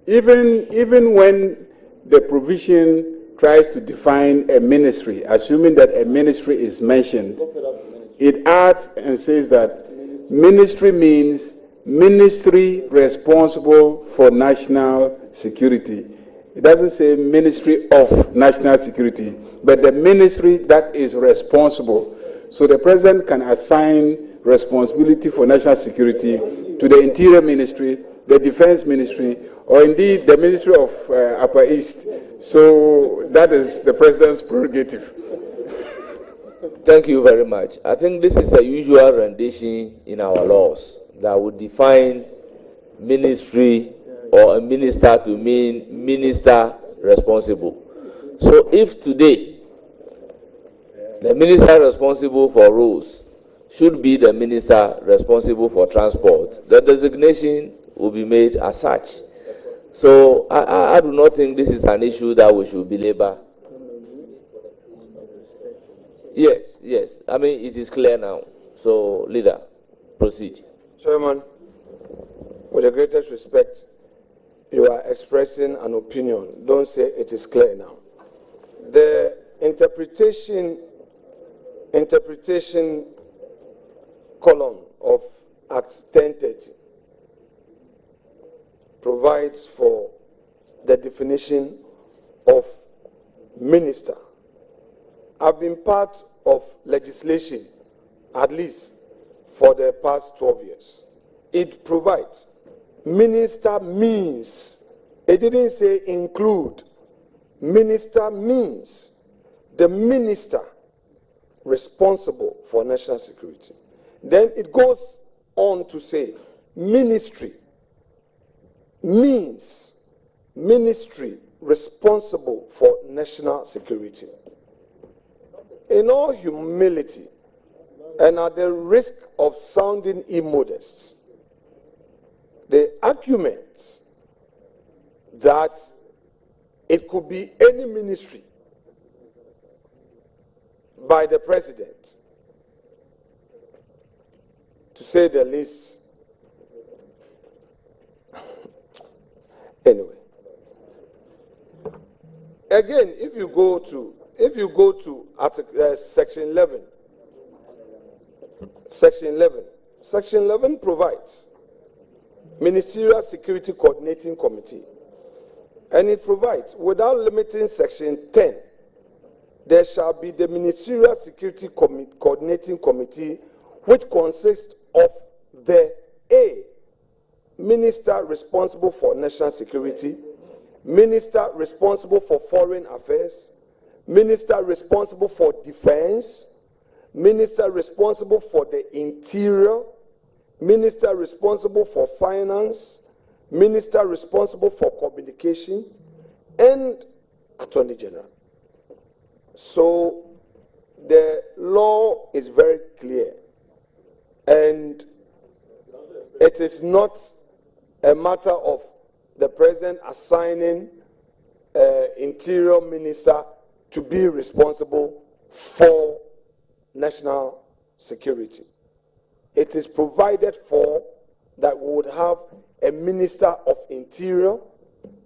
Even when the provision tries to define a ministry, assuming that a ministry is mentioned, it adds and says that ministry means ministry responsible for national security. It doesn't say ministry of national security, but the ministry that is responsible. So the president can assign responsibility for national security to the Interior Ministry, the Defense Ministry, or indeed the Ministry of Upper East. So that is the president's prerogative. Thank you very much. I think this is a usual rendition in our laws. that would define ministry or a minister to mean minister responsible. So if today the minister responsible for roads should be the minister responsible for transport, the designation will be made as such. So I do not think this is an issue that we should belabor. Yes, yes. I mean, it is clear now. So, leader, proceed. Chairman, with the greatest respect, you are expressing an opinion. Don't say it is clear now. The interpretation column of Act 1030 provides for the definition of minister. I've been part of legislation at least for the past 12 years. It provides minister means, it didn't say include. Minister means the minister responsible for national security. Then it goes on to say ministry means ministry responsible for national security. In all humility, and at the risk of sounding immodest, the argument that it could be any ministry by the president, to say the least. Anyway, again, if you go to section 11, section 11 provides Ministerial Security Coordinating Committee, and it provides, without limiting section 10, there shall be the Ministerial Security Coordinating Committee, which consists of the A, Minister responsible for national security, Minister responsible for foreign affairs, Minister responsible for defense, Minister responsible for the interior, Minister responsible for finance, Minister responsible for communication, and Attorney General. So the law is very clear, and it is not a matter of the president assigning interior minister to be responsible for national security. It is provided for that we would have a minister of interior,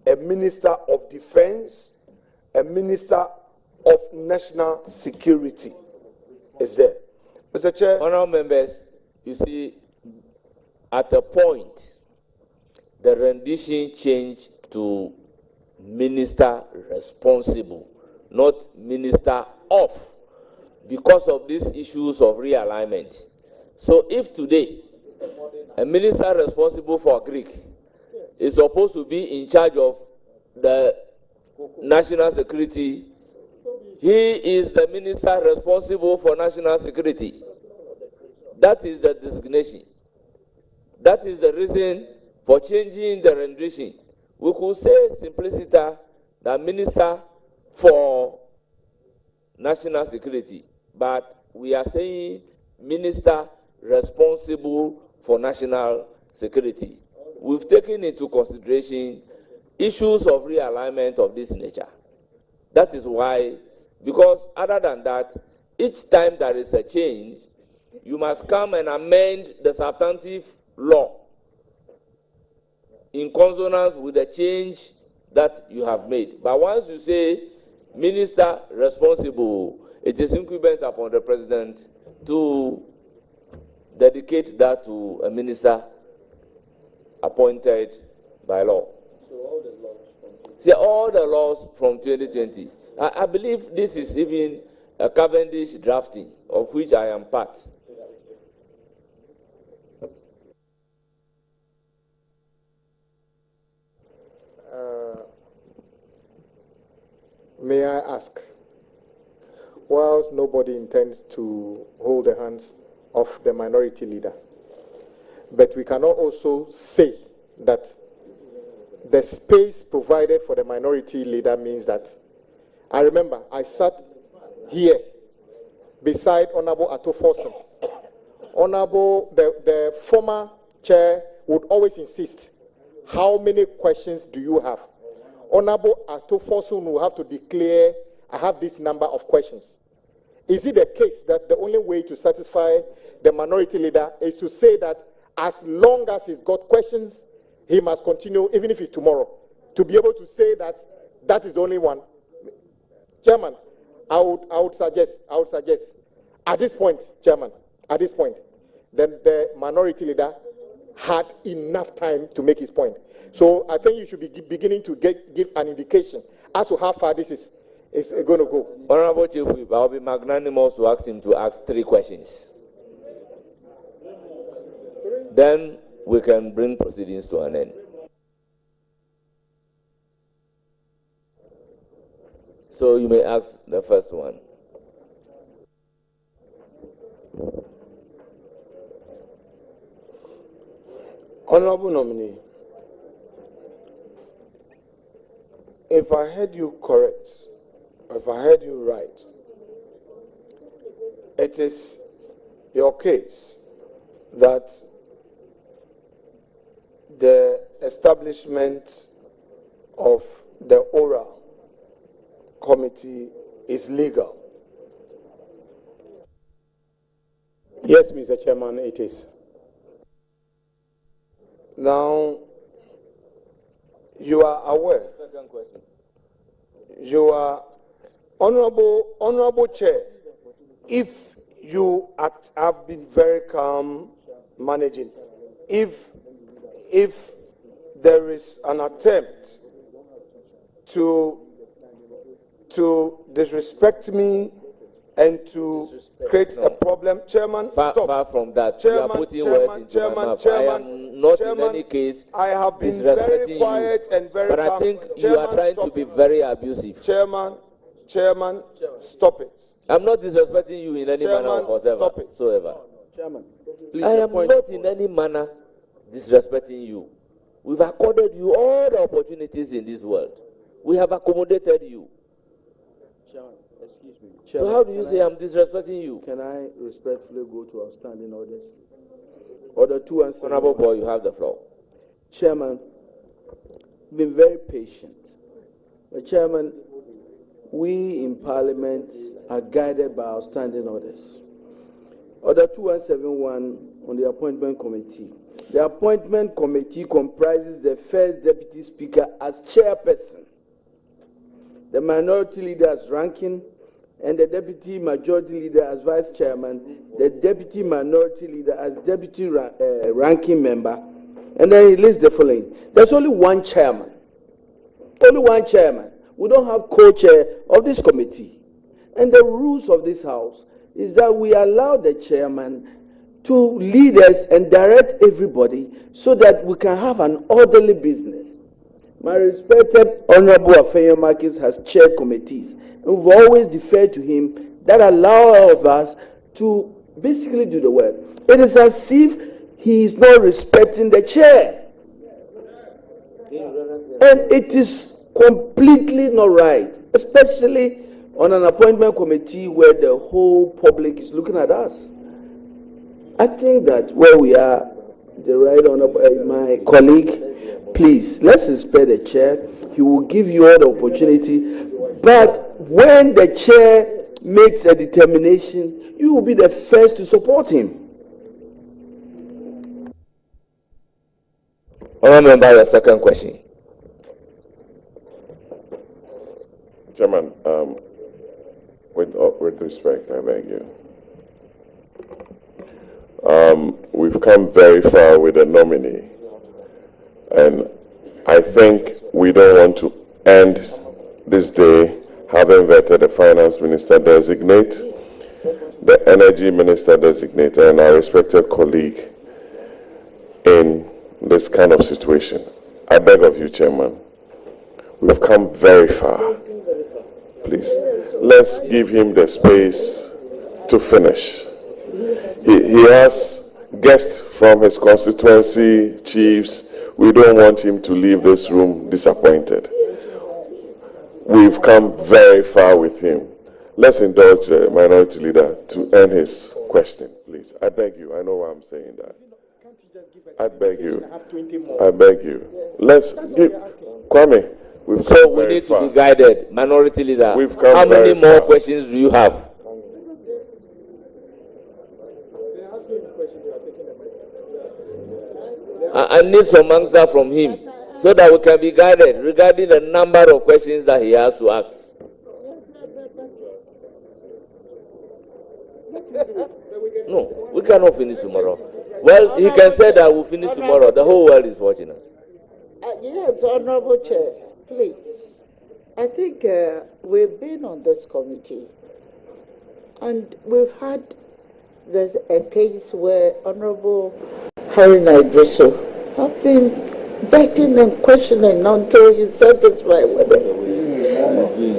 a minister of defense, a minister of national security is there. Mr. Chair. Honourable members, you see, at a point, the rendition changed to minister responsible, not minister of, because of these issues of realignment. So if today a minister responsible for Greek is supposed to be in charge of the national security, he is the minister responsible for national security. That is the designation. That is the reason for changing the rendition. We could say simplicity the minister for national security, but we are saying minister responsible for national security. We've taken into consideration issues of realignment of this nature. That is why, because other than that, each time there is a change, you must come and amend the substantive law in consonance with the change that you have made. But once you say minister responsible, it is incumbent upon the president to dedicate that to a minister appointed by law. So all the laws from 2020. I believe this is even a Cavendish drafting, of which I am part. May I ask, whilst nobody intends to hold the hands of the minority leader, But we cannot also say that the space provided for the minority leader means that. I remember I sat here beside Honorable Ato Forson. Honorable, the former chair would always insist, how many questions do you have? Honorable Ato Forson will have to declare, I have this number of questions. Is it the case that the only way to satisfy the minority leader is to say that as long as he's got questions, he must continue, even if it's tomorrow, to be able to say that that is the only one? Chairman, I would suggest, at this point, Chairman, at this point, then the minority leader had enough time to make his point. So I think you should be beginning to give an indication as to how far this is going to go. Honorable Chief Whip, I'll be magnanimous to ask him to ask 3 questions. Then we can bring proceedings to an end. So you may ask the first one. Honorable nominee, if I heard you correct, if I heard you right, it is your case that the establishment of the oral committee is legal. Yes, Mr. Chairman, it is. Now, you are aware. Second question. You are honorable chair. If you have been very calm managing, if there is an attempt to disrespect me and to create a problem, Chairman, stop. Far from that. Chairman, you are putting words into my mouth. I am not in any case I have been very quiet and very but calm. I think Chairman, you are trying to be very abusive. Chairman, stop it. I'm not disrespecting you in any Chairman, manner whatsoever. stop it. Chairman, I am not in any manner disrespecting you. We've accorded you all the opportunities in this world. We have accommodated you. Chairman, excuse me. So how do you say I'm disrespecting you? Can I respectfully go to our standing orders? Order 2 and 7. Honorable Boy, you have the floor. Chairman, been very patient. Chairman, we in Parliament are guided by our standing orders. Order 2171 on the appointment committee. The appointment committee comprises the first deputy speaker as chairperson, the minority leader as ranking, and the deputy majority leader as vice chairman, the deputy minority leader as deputy ranking member, and then he lists the following. There's only one chairman. Only one chairman. We don't have co-chair of this committee. And the rules of this house is that we allow the chairman to lead us and direct everybody so that we can have an orderly business. My respected Honorable Afenyo Marcus has chaired committees, and we've always deferred to him that allow all of us to basically do the work. It is as if he is not respecting the chair. And it is completely not right, especially on an appointment committee where the whole public is looking at us. I think that where we are, the right honorable, my colleague, please, let's respect the chair. He will give you all the opportunity. But when the chair makes a determination, you will be the first to support him. Honourable Member, your second question. Chairman, with respect, I beg you. We've come very far with the nominee, and I think we don't want to end this day having vetted the Finance Minister Designate, the Energy Minister Designate, and our respected colleague in this kind of situation. I beg of you, Chairman, we've come very far. Please, let's give him the space to finish. He has guest from his constituency, chiefs. We don't want him to leave this room disappointed. We've come very far with him. Let's indulge the minority leader to end his question, please. I beg you. I know why I'm saying that. I beg you. I beg you. Let's give Kwame. So we need to be guided. Minority leader. How many more questions do you have? I need some answer from him so that we can be guided regarding the number of questions that he has to ask. No, we cannot finish tomorrow. Well, he can say that we'll finish tomorrow. The whole world is watching us. Yes, Honorable Chair, please. I think we've been on this committee and we've had there's a case where Honorable Judicial have been vetting and questioning until he's satisfied with it.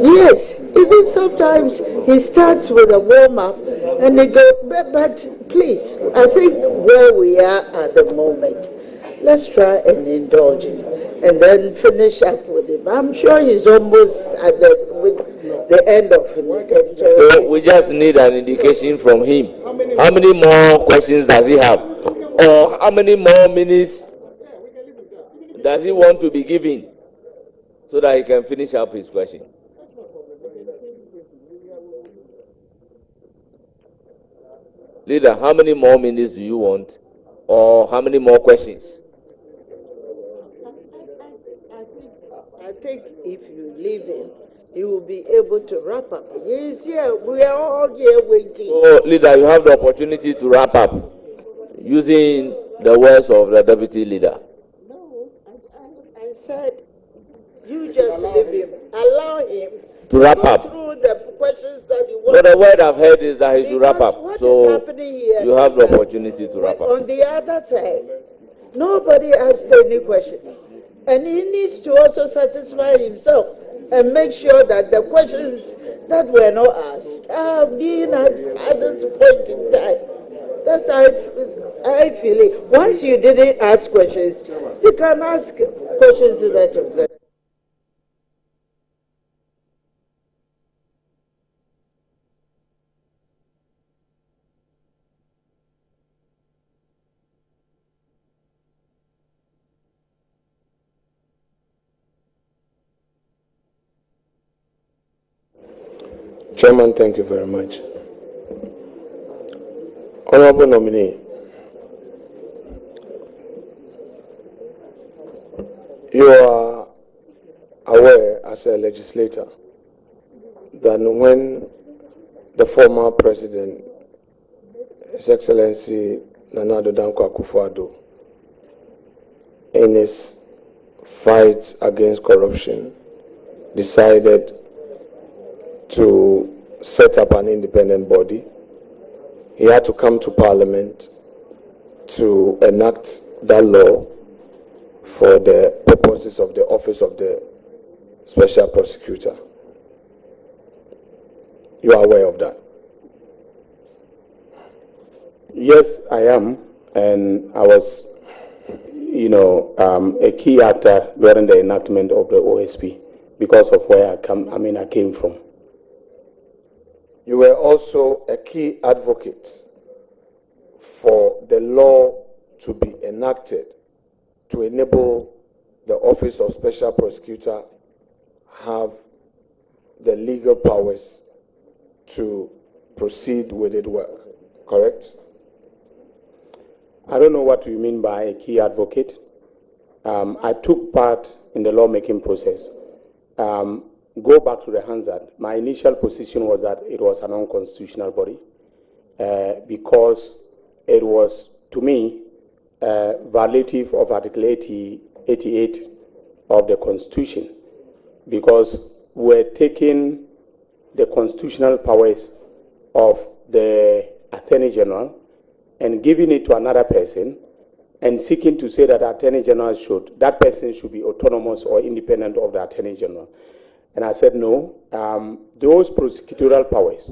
Yes, even sometimes he starts with a warm-up and they go, but please, I think where we are at the moment, let's try and indulge him and then finish up with him. I'm sure he's almost at the end of it. So we just need an indication from him. How many more questions does he have? Or how many more minutes does he want to be given so that he can finish up his question? Leader, how many more minutes do you want? Or how many more questions? I think if you leave him, he will be able to wrap up. He's here. We are all here waiting. So, Leader, you have the opportunity to wrap up using the words of the Deputy Leader. No, I said, you just leave him. Allow him to wrap up. Through the questions that you want. But the word I've heard is that he should wrap up. What so is happening here you have the opportunity to wrap up. On the other side, nobody asked any questions. And he needs to also satisfy himself and make sure that the questions that were not asked are being asked at this point in time. That's how I feel it. Once you didn't ask questions, you can ask questions later. Chairman, thank you very much. Honorable nominee, you are aware as a legislator that when the former president, His Excellency Nana Addo Dankwa Akufo-Addo, in his fight against corruption, decided to set up an independent body, he had to come to Parliament to enact that law for the purposes of the office of the Special Prosecutor. You are aware of that? Yes, I am, and I was, a key actor during the enactment of the OSP because of where I came from. You were also a key advocate for the law to be enacted to enable the Office of Special Prosecutor have the legal powers to proceed with its work, correct? I don't know what you mean by a key advocate. I took part in the lawmaking process. Go back to the Hansard. My initial position was that it was an unconstitutional body because it was, to me, violative of Article 88 of the Constitution, because we're taking the constitutional powers of the Attorney General and giving it to another person and seeking to say that the Attorney General that person should be autonomous or independent of the Attorney General. And I said, no, those prosecutorial powers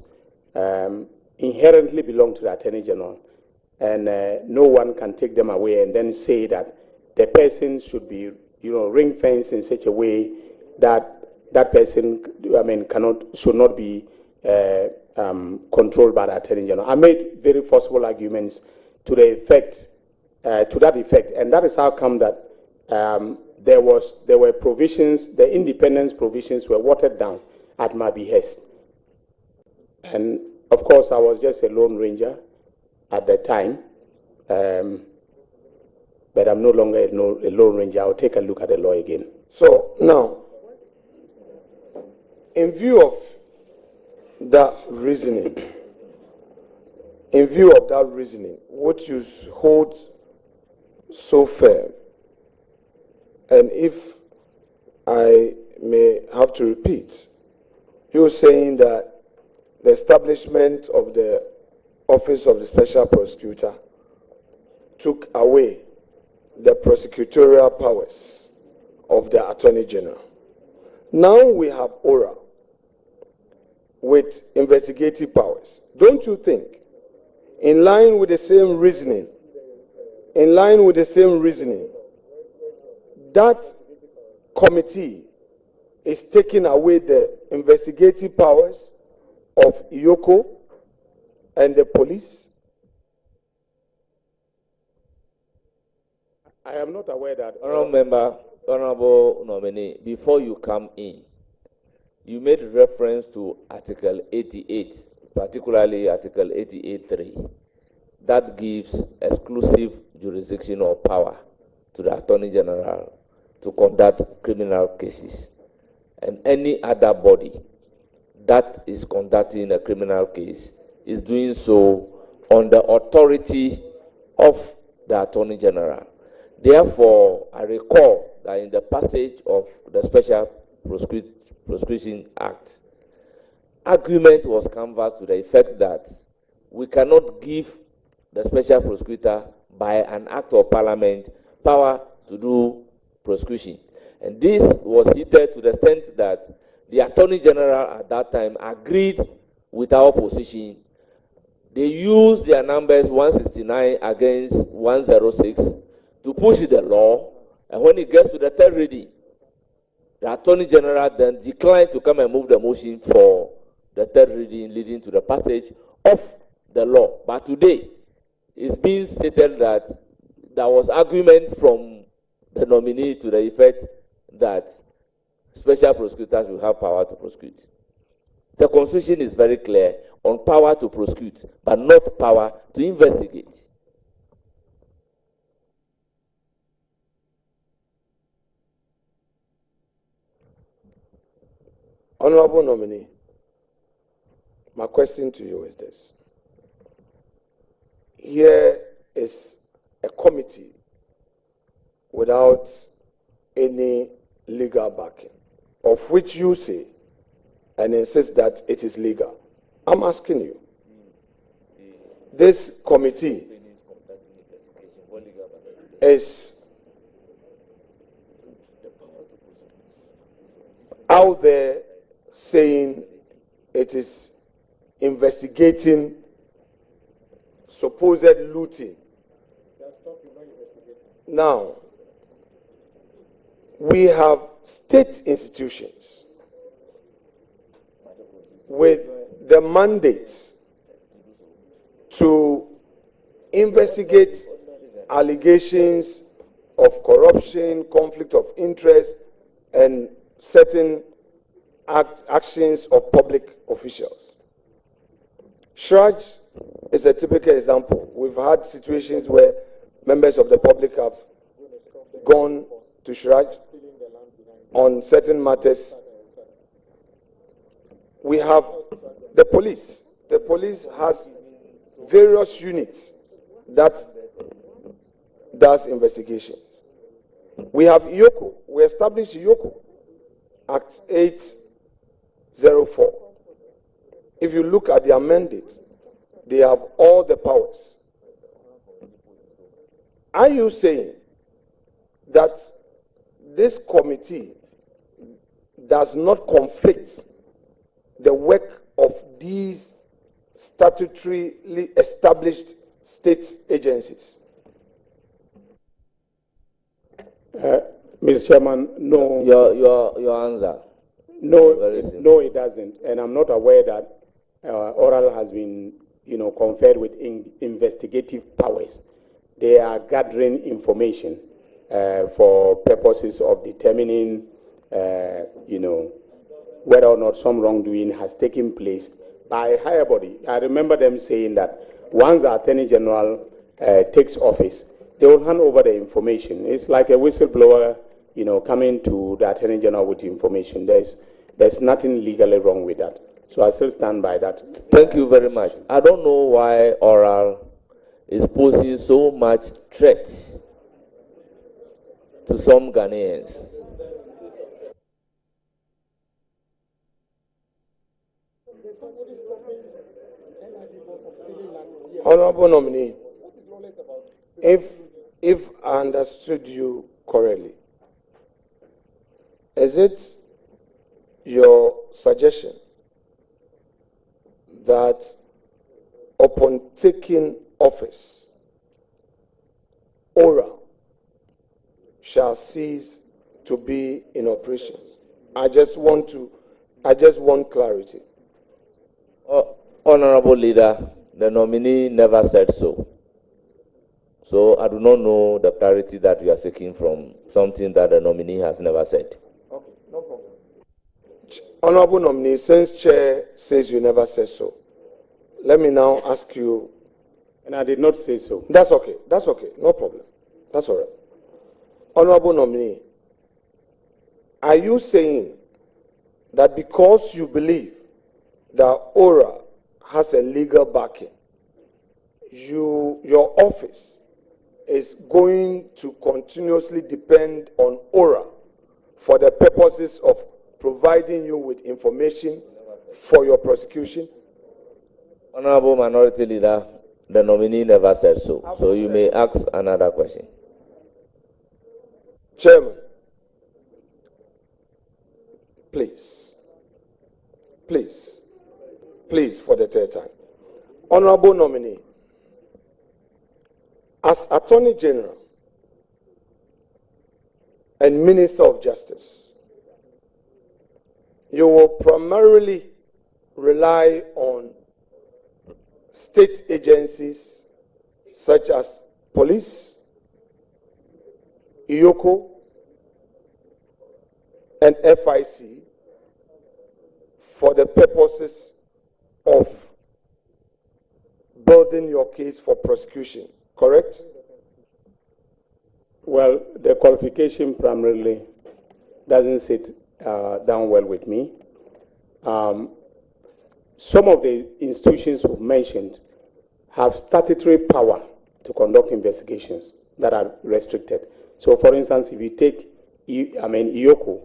inherently belong to the Attorney General. and no one can take them away and then say that the person should be, ring fenced in such a way that that person, should not be controlled by the Attorney General. I made very forceful arguments to that effect, and that is how come that there were provisions, the independence provisions were watered down at my behest. And of course, I was just a lone ranger at the time, but I'm no longer a lone ranger. I'll take a look at the law again. So now, in view of that reasoning, what you hold so firm, and if I may have to repeat, you're saying that the establishment of the Office of the Special Prosecutor took away the prosecutorial powers of the Attorney General. Now we have ORA with investigative powers. Don't you think, in line with the same reasoning, that committee is taking away the investigative powers of IOCO and the police? I am not aware that. Honorable nominee, before you come in, you made reference to Article 88, particularly Article 88.3, that gives exclusive jurisdiction or power to the Attorney General to conduct criminal cases. And any other body that is conducting a criminal case is doing so on the authority of the Attorney General. Therefore, I recall that in the passage of the Special Prosecution Act, argument was canvassed to the effect that we cannot give the Special Prosecutor, by an act of Parliament, power to do prosecution. And this was heated to the extent that the Attorney General at that time agreed with our position. They used their numbers 169 against 106 to push the law, and when it gets to the third reading, the Attorney General then declined to come and move the motion for the third reading, leading to the passage of the law. But today, it's being stated that there was argument from the nominee to the effect that special prosecutors will have power to prosecute. The Constitution is very clear on power to prosecute, but not power to investigate. Honorable nominee, my question to you is this. Here is a committee without any legal backing, of which you say and insist that it is legal. I'm asking you, this committee is out there saying it is investigating supposed looting. Now, we have state institutions with the mandate to investigate allegations of corruption, conflict of interest, and certain actions of public officials. Shraj is a typical example. We've had situations where members of the public have gone to Shraj on certain matters. We have the police. The police has various units that does investigations. We have IOCO. We established IOCO, Act 804. If you look at their mandate, they have all the powers. Are you saying that this committee does not conflict the work of these statutorily established state agencies? Mr. Chairman, no. Your answer. No, it doesn't. And I'm not aware that oral has been, conferred with investigative powers. They are gathering information for purposes of determining, whether or not some wrongdoing has taken place by a higher body. I remember them saying that once the Attorney General takes office, they will hand over the information. It's like a whistleblower, coming to the Attorney General with information. There's nothing legally wrong with that. So I still stand by that. Thank you very much. I don't know why oral is posing so much threat to some Ghanaians. Honorable nominee, if I understood you correctly, is it your suggestion that upon taking office, ORA shall cease to be in operations? I just want clarity. Honorable Leader, the nominee never said so. So I do not know the clarity that you are seeking from something that the nominee has never said. Okay, no problem. Honorable nominee, since Chair says you never said so, let me now ask you. And I did not say so. That's okay. That's okay. No problem. That's all right. Honorable nominee, are you saying that because you believe that ORA has a legal backing, your office is going to continuously depend on ORA for the purposes of providing you with information for your prosecution? Honorable Minority Leader, the nominee never said so. So you may ask another question. Chairman, please, for the third time. Honorable nominee, as Attorney General and Minister of Justice, you will primarily rely on state agencies such as police, IOCO, and FIC for the purposes of building your case for prosecution, correct? Well, the qualification primarily doesn't sit down well with me. Some of the institutions we've mentioned have statutory power to conduct investigations that are restricted. So, for instance, if you take, IOCO,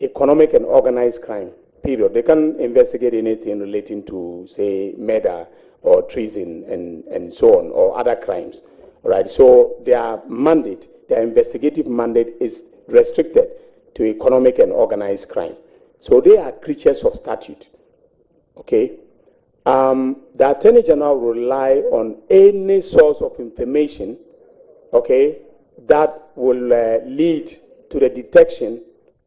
economic and organized crime, period, they can investigate anything relating to, say, murder or treason and so on, or other crimes, right? So their mandate, their investigative mandate is restricted to economic and organized crime. So they are creatures of statute, okay? The Attorney General will rely on any source of information, okay, that will lead to the detection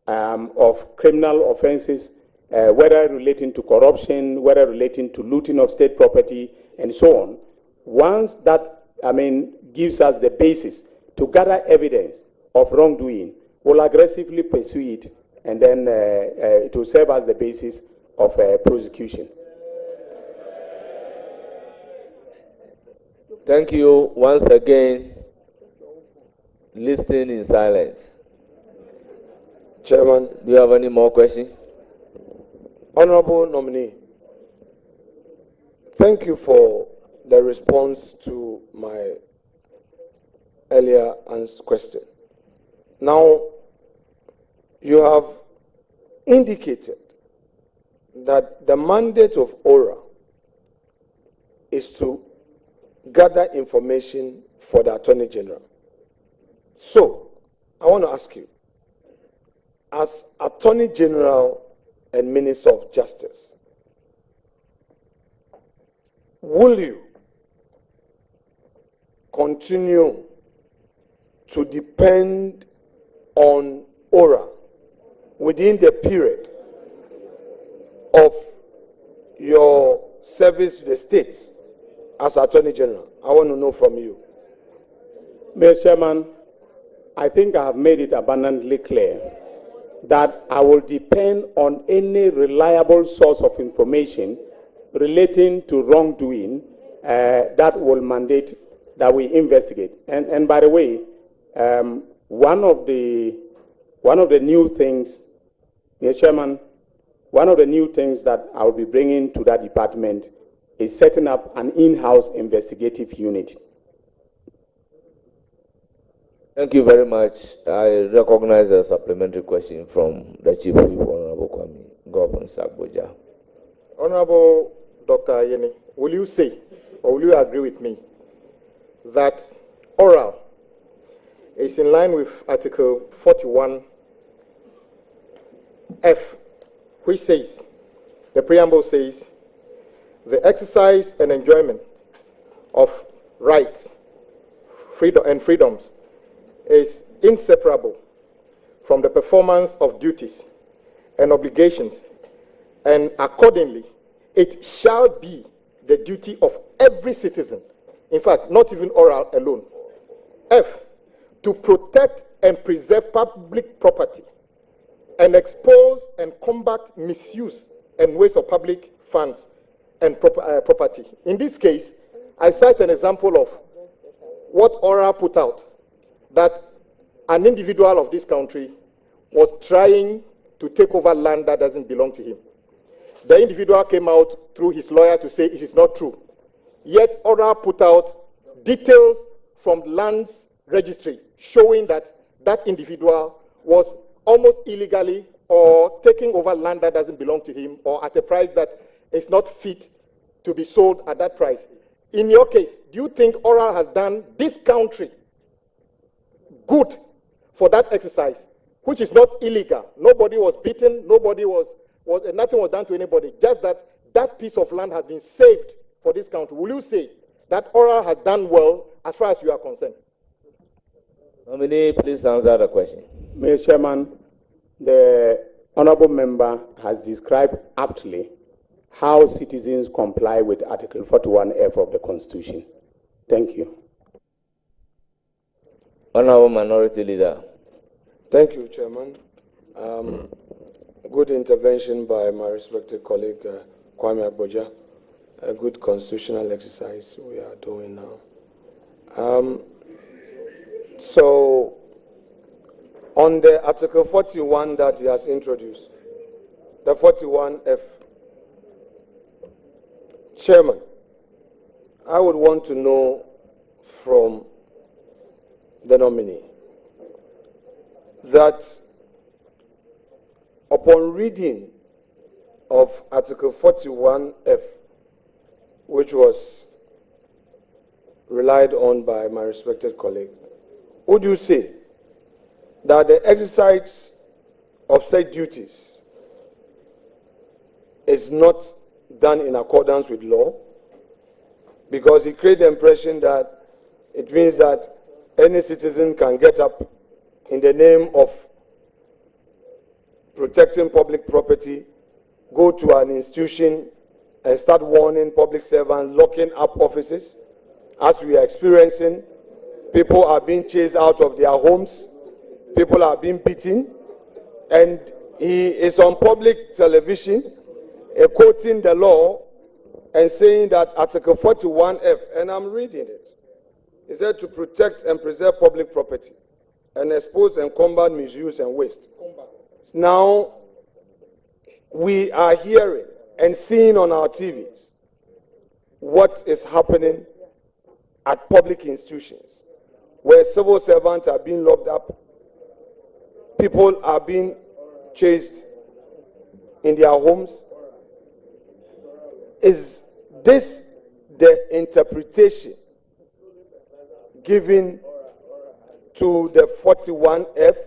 of criminal offenses, whether relating to corruption, whether relating to looting of state property, and so on. Once that, gives us the basis to gather evidence of wrongdoing, we'll aggressively pursue it, and then it will serve as the basis of prosecution. Thank you once again. Listening in silence. Chairman, do you have any more questions? Honorable nominee, thank you for the response to my earlier question. Now, you have indicated that the mandate of ORA is to gather information for the Attorney General. So, I want to ask you, as Attorney General and Minister of Justice, will you continue to depend on ORA within the period of your service to the state as Attorney General? I want to know from you. Mr. Chairman, I think I have made it abundantly clear that I will depend on any reliable source of information relating to wrongdoing that will mandate that we investigate. And by the way, one of the new things, Mr. Chairman, one of the new things that I will be bringing to that department is setting up an in-house investigative unit. Thank you very much. I recognize a supplementary question from the Chief Whip, Honorable Kwame Governor Sakboja. Honorable Dr. Ayeni, will you say, or will you agree with me, that oral is in line with Article 41F, which says, the preamble says, the exercise and enjoyment of rights and freedoms is inseparable from the performance of duties and obligations, and accordingly, it shall be the duty of every citizen, in fact, not even oral alone. F, to protect and preserve public property and expose and combat misuse and waste of public funds and property. In this case, I cite an example of what oral put out, that an individual of this country was trying to take over land that doesn't belong to him. The individual came out through his lawyer to say it is not true. Yet oral put out details from land's registry showing that that individual was almost illegally or taking over land that doesn't belong to him or at a price that is not fit to be sold at that price. In your case, do you think oral has done this country good for that exercise, which is not illegal? Nobody was beaten, nothing was done to anybody, just that that piece of land has been saved for this country. Will you say that oral has done well as far as you are concerned? Nominee, please answer the question. Mr. Chairman, the honorable member has described aptly how citizens comply with Article 41F of the Constitution. Thank you. Honorable Minority Leader. Thank you, Chairman. Good intervention by my respected colleague, Kwame Akboja. A good constitutional exercise we are doing now. So, on the Article 41 that he has introduced, the 41F, Chairman, I would want to know from the nominee that upon reading of Article 41F, which was relied on by my respected colleague, would you say that the exercise of said duties is not done in accordance with law? Because he created the impression that it means that any citizen can get up in the name of protecting public property, go to an institution and start warning public servants, locking up offices. As we are experiencing, people are being chased out of their homes, people are being beaten, and he is on public television quoting the law and saying that Article 41F, and I'm reading it, he said to protect and preserve public property and expose and combat misuse and waste. Now, we are hearing and seeing on our TVs what is happening at public institutions where civil servants are being locked up, people are being chased in their homes. Is this the interpretation given to the 41F,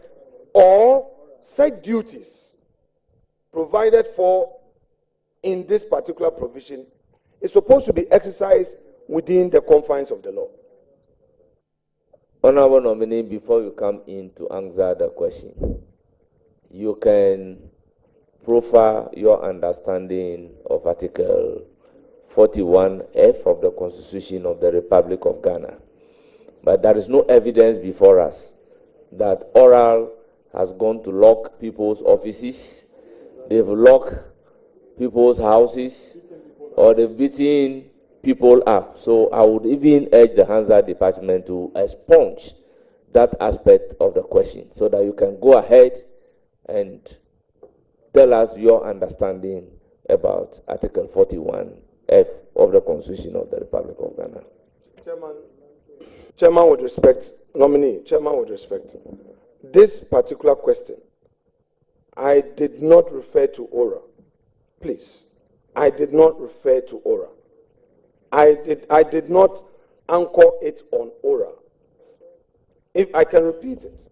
or said duties provided for in this particular provision is supposed to be exercised within the confines of the law? Honorable nominee, before you come in to answer the question, you can profile your understanding of Article 41F of the Constitution of the Republic of Ghana. But there is no evidence before us that oral has gone to lock people's offices, they've locked people's houses, or they've beaten people up. So I would even urge the Hansard Department to expunge that aspect of the question so that you can go ahead and tell us your understanding about Article 41F of the Constitution of the Republic of Ghana. Chairman, with respect, nominee, Chairman, with respect, this particular question, I did not refer to ORA. Please, I did not refer to ORA. I did not anchor it on ORA. If I can repeat it,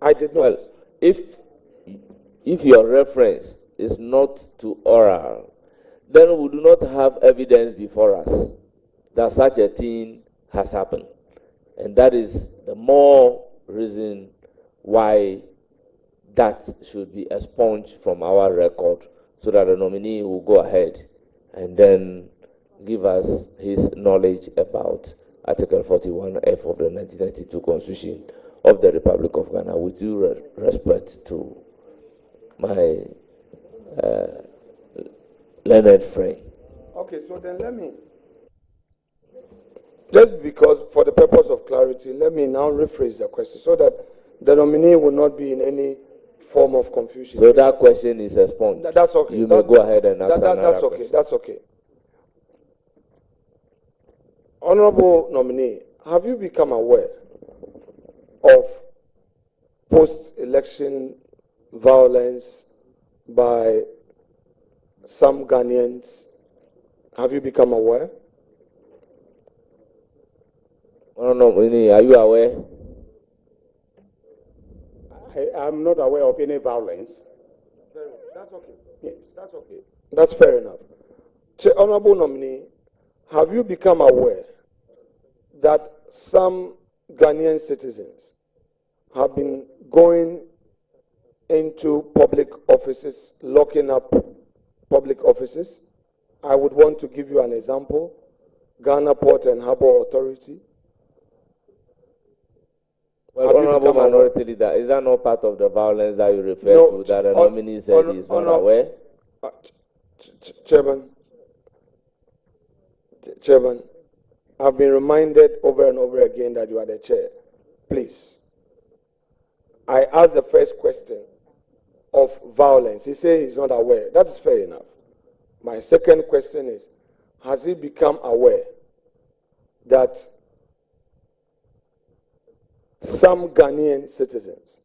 I did not. Well, if your reference is not to oral, then we do not have evidence before us that such a thing has happened. And that is the more reason why that should be expunged from our record so that the nominee will go ahead and then give us his knowledge about Article 41F of the 1992 Constitution of the Republic of Ghana, with due respect to my learned friend. Okay, so then let me, just because for the purpose of clarity, let me now rephrase the question so that the nominee will not be in any form of confusion. So that question is expunged. That's okay. You may go ahead and ask another that's okay. question. That's okay. Honorable nominee, have you become aware of post-election violence by some Ghanaians? Have you become aware? Nominee, are you aware? I'm not aware of any violence. That's okay. Yes. That's okay. That's fair enough. Honorable nominee, have you become aware that some Ghanaian citizens have been going into public offices, locking up public offices? I would want to give you an example. Ghana Port and Harbour Authority. Well, Honorable Minority Leader, is that not part of the violence that you refer to, that the nominee said he is not aware? Chairman, I've been reminded over and over again that you are the chair. Please. I asked the first question of violence. He said he's not aware. That's fair enough. My second question is, has he become aware that some Ghanaian citizens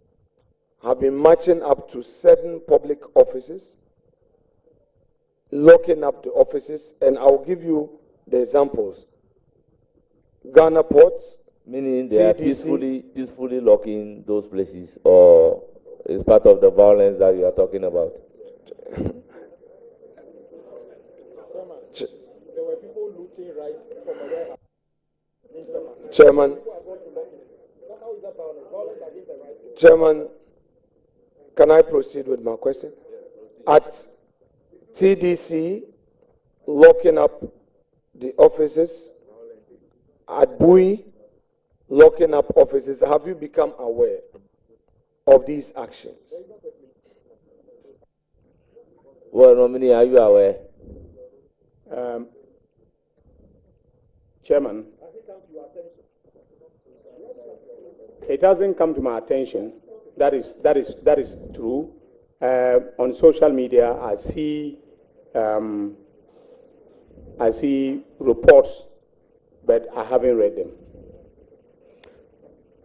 have been marching up to certain public offices, locking up the offices, and I'll give you the examples. Ghana Ports, meaning they are peacefully locking those places, or is part of the violence that you are talking about? There were people looting rice from a warehouse. Chairman, Chairman, can I proceed with my question? At TDC, locking up the offices, at Bui, locking up offices, have you become aware of these actions? Well, nominee, are you aware? Chairman, it hasn't come to my attention. That is true. On social media, I see reports, but I haven't read them.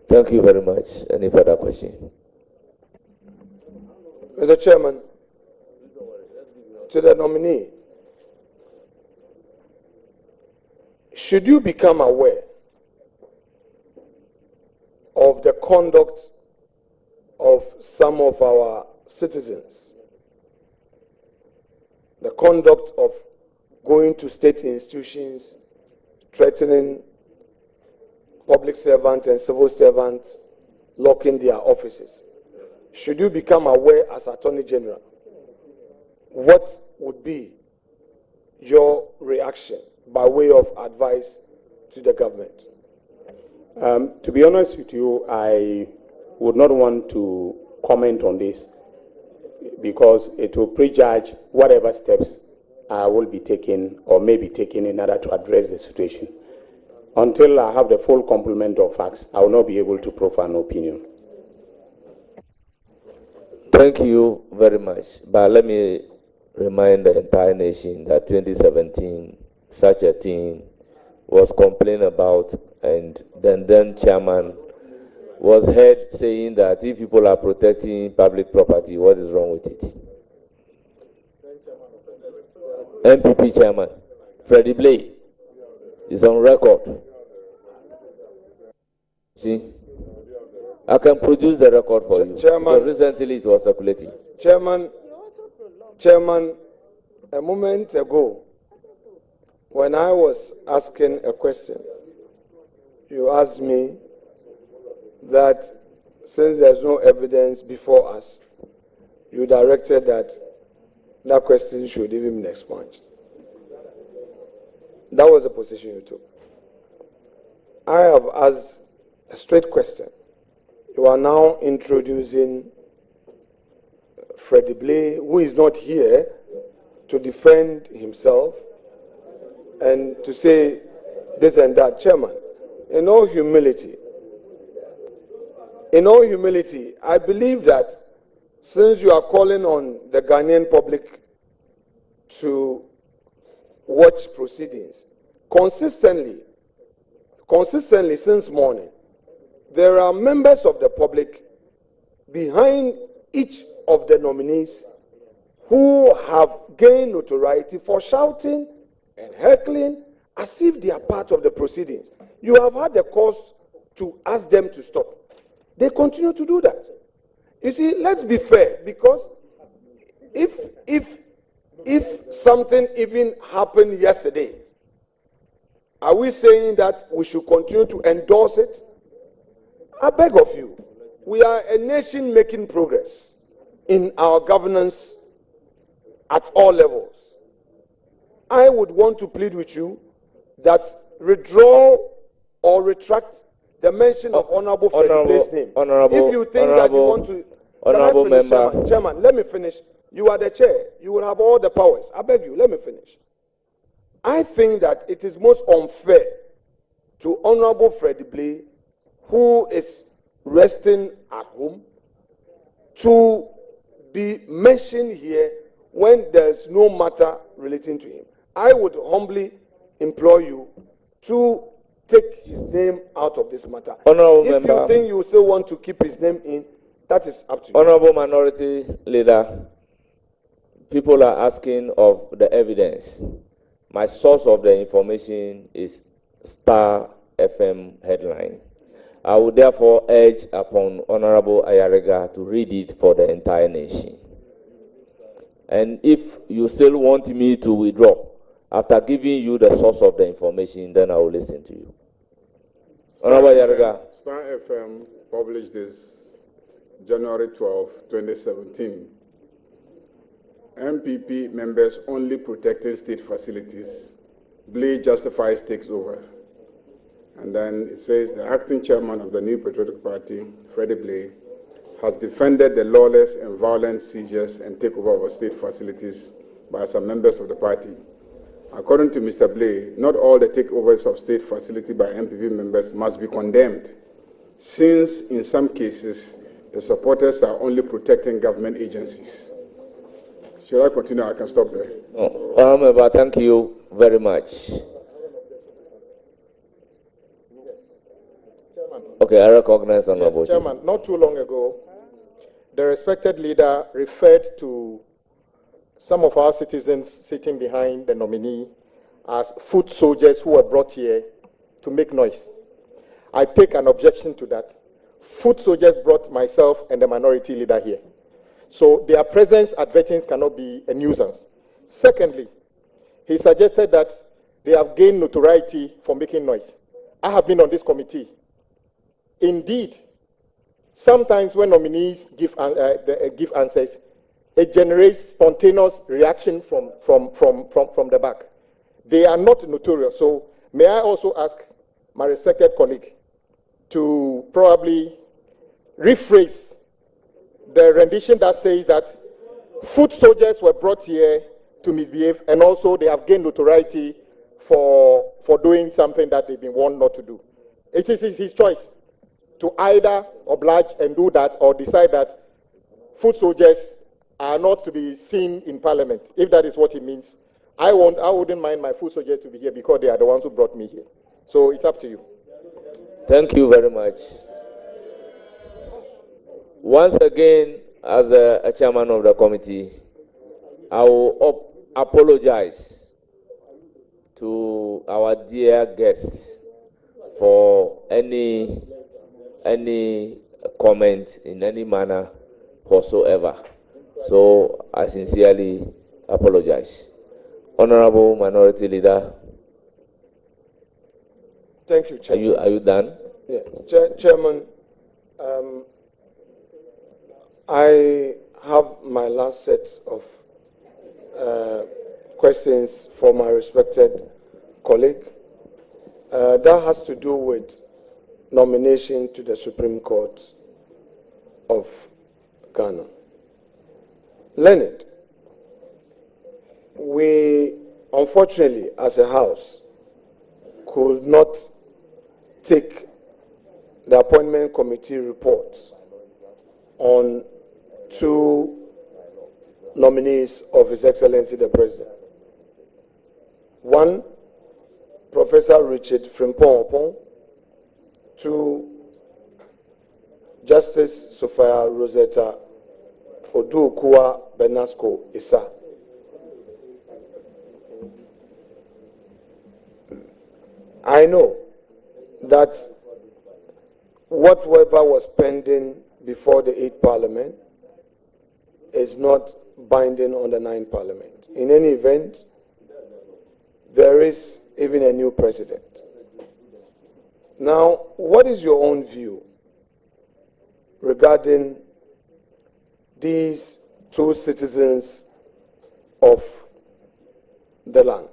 Thank you very much. Any further question? Mr. Chairman, to the nominee, should you become aware of the conduct of some of our citizens, the conduct of going to state institutions, threatening public servants and civil servants locking their offices. Should you become aware as Attorney General, what would be your reaction by way of advice to the government? To be honest with you, I would not want to comment on this because it will prejudge whatever steps will be taken or may be taken in order to address the situation. Until I have the full complement of facts, I will not be able to proffer an opinion. Thank you very much. But let me remind the entire nation that 2017, such a thing was complained about, and then chairman was heard saying that if people are protecting public property, what is wrong with it? MPP chairman, Freddie Blay, is on record. See? I can produce the record for you. Chairman, recently it was circulating. Chairman, a moment ago, when I was asking a question, you asked me that since there's no evidence before us, you directed that that question should even be expunged. That was the position you took. I have asked a straight question. You are now introducing Freddie Blay, who is not here to defend himself and to say this and that. Chairman, in all humility, I believe that since you are calling on the Ghanaian public to watch proceedings, consistently since morning, there are members of the public behind each of the nominees who have gained notoriety for shouting and heckling as if they are part of the proceedings. You have had the cause to ask them to stop. They continue to do that. You see, let's be fair, because if something even happened yesterday, are we saying that we should continue to endorse it? I beg of you, we are a nation making progress in our governance at all levels. I would want to plead with you that withdraw or retract the mention of Honorable Freddie Blay's name. If you think that you want to... Honorable member. Chairman, let me finish. You are the chair. You will have all the powers. I beg you, let me finish. I think that it is most unfair to Honorable Freddie Blay, who is resting at home, to be mentioned here when there's no matter relating to him. I would humbly implore you to take his name out of this matter. Honorable if member, you think you still want to keep his name in, that is up to you. Honorable Minority Leader, people are asking of the evidence. My source of the information is Star FM headline. I would therefore urge upon Honorable Ayarega to read it for the entire nation. And if you still want me to withdraw, after giving you the source of the information, then I will listen to you. Honorable Ayarega. Star FM published this January 12, 2017. MPP members only protecting state facilities. Blay justifies takes over. And then it says the acting chairman of the New Patriotic Party, Freddie Blay, has defended the lawless and violent seizures and takeover of state facilities by some members of the party. According to Mr. Blay, not all the takeovers of state facility by MPP members must be condemned, since in some cases the supporters are only protecting government agencies. Should I continue? I can stop there. Member, thank you very much. Okay, I recognize Honorable Chairman, not too long ago, the respected leader referred to some of our citizens sitting behind the nominee as foot soldiers who were brought here to make noise. I take an objection to that. Foot soldiers brought myself and the minority leader here. So their presence at vettings cannot be a nuisance. Secondly, he suggested that they have gained notoriety for making noise. I have been on this committee indeed, sometimes when nominees give answers, it generates spontaneous reaction from the back. They are not notorious. So may I also ask my respected colleague to probably rephrase the rendition that says that foot soldiers were brought here to misbehave, and also they have gained notoriety for doing something that they've been warned not to do. It is his choice to either oblige and do that, or decide that foot soldiers are not to be seen in Parliament. If that is what it means, I wouldn't mind my foot soldiers to be here, because they are the ones who brought me here. So it's up to you. Thank you very much. Once again, as a chairman of the committee, I will apologize to our dear guests for any comment in any manner whatsoever. So I sincerely apologize. Honorable Minority Leader. Thank you, Chairman. Are you done? Yeah, Chairman. I have my last set of questions for my respected colleague. That has to do with nomination to the Supreme Court of Ghana. Leonard, we unfortunately, as a House, could not take the appointment committee report on 2 nominees of His Excellency the President. One, Professor Richard Frimpong, 2, Justice Sophia Rosetta Oduokua Benasco Issa. I know that whatever was pending before the 8th Parliament is not binding on the 9th Parliament. In any event, there is even a new president. Now, what is your own view regarding these 2 citizens of the land?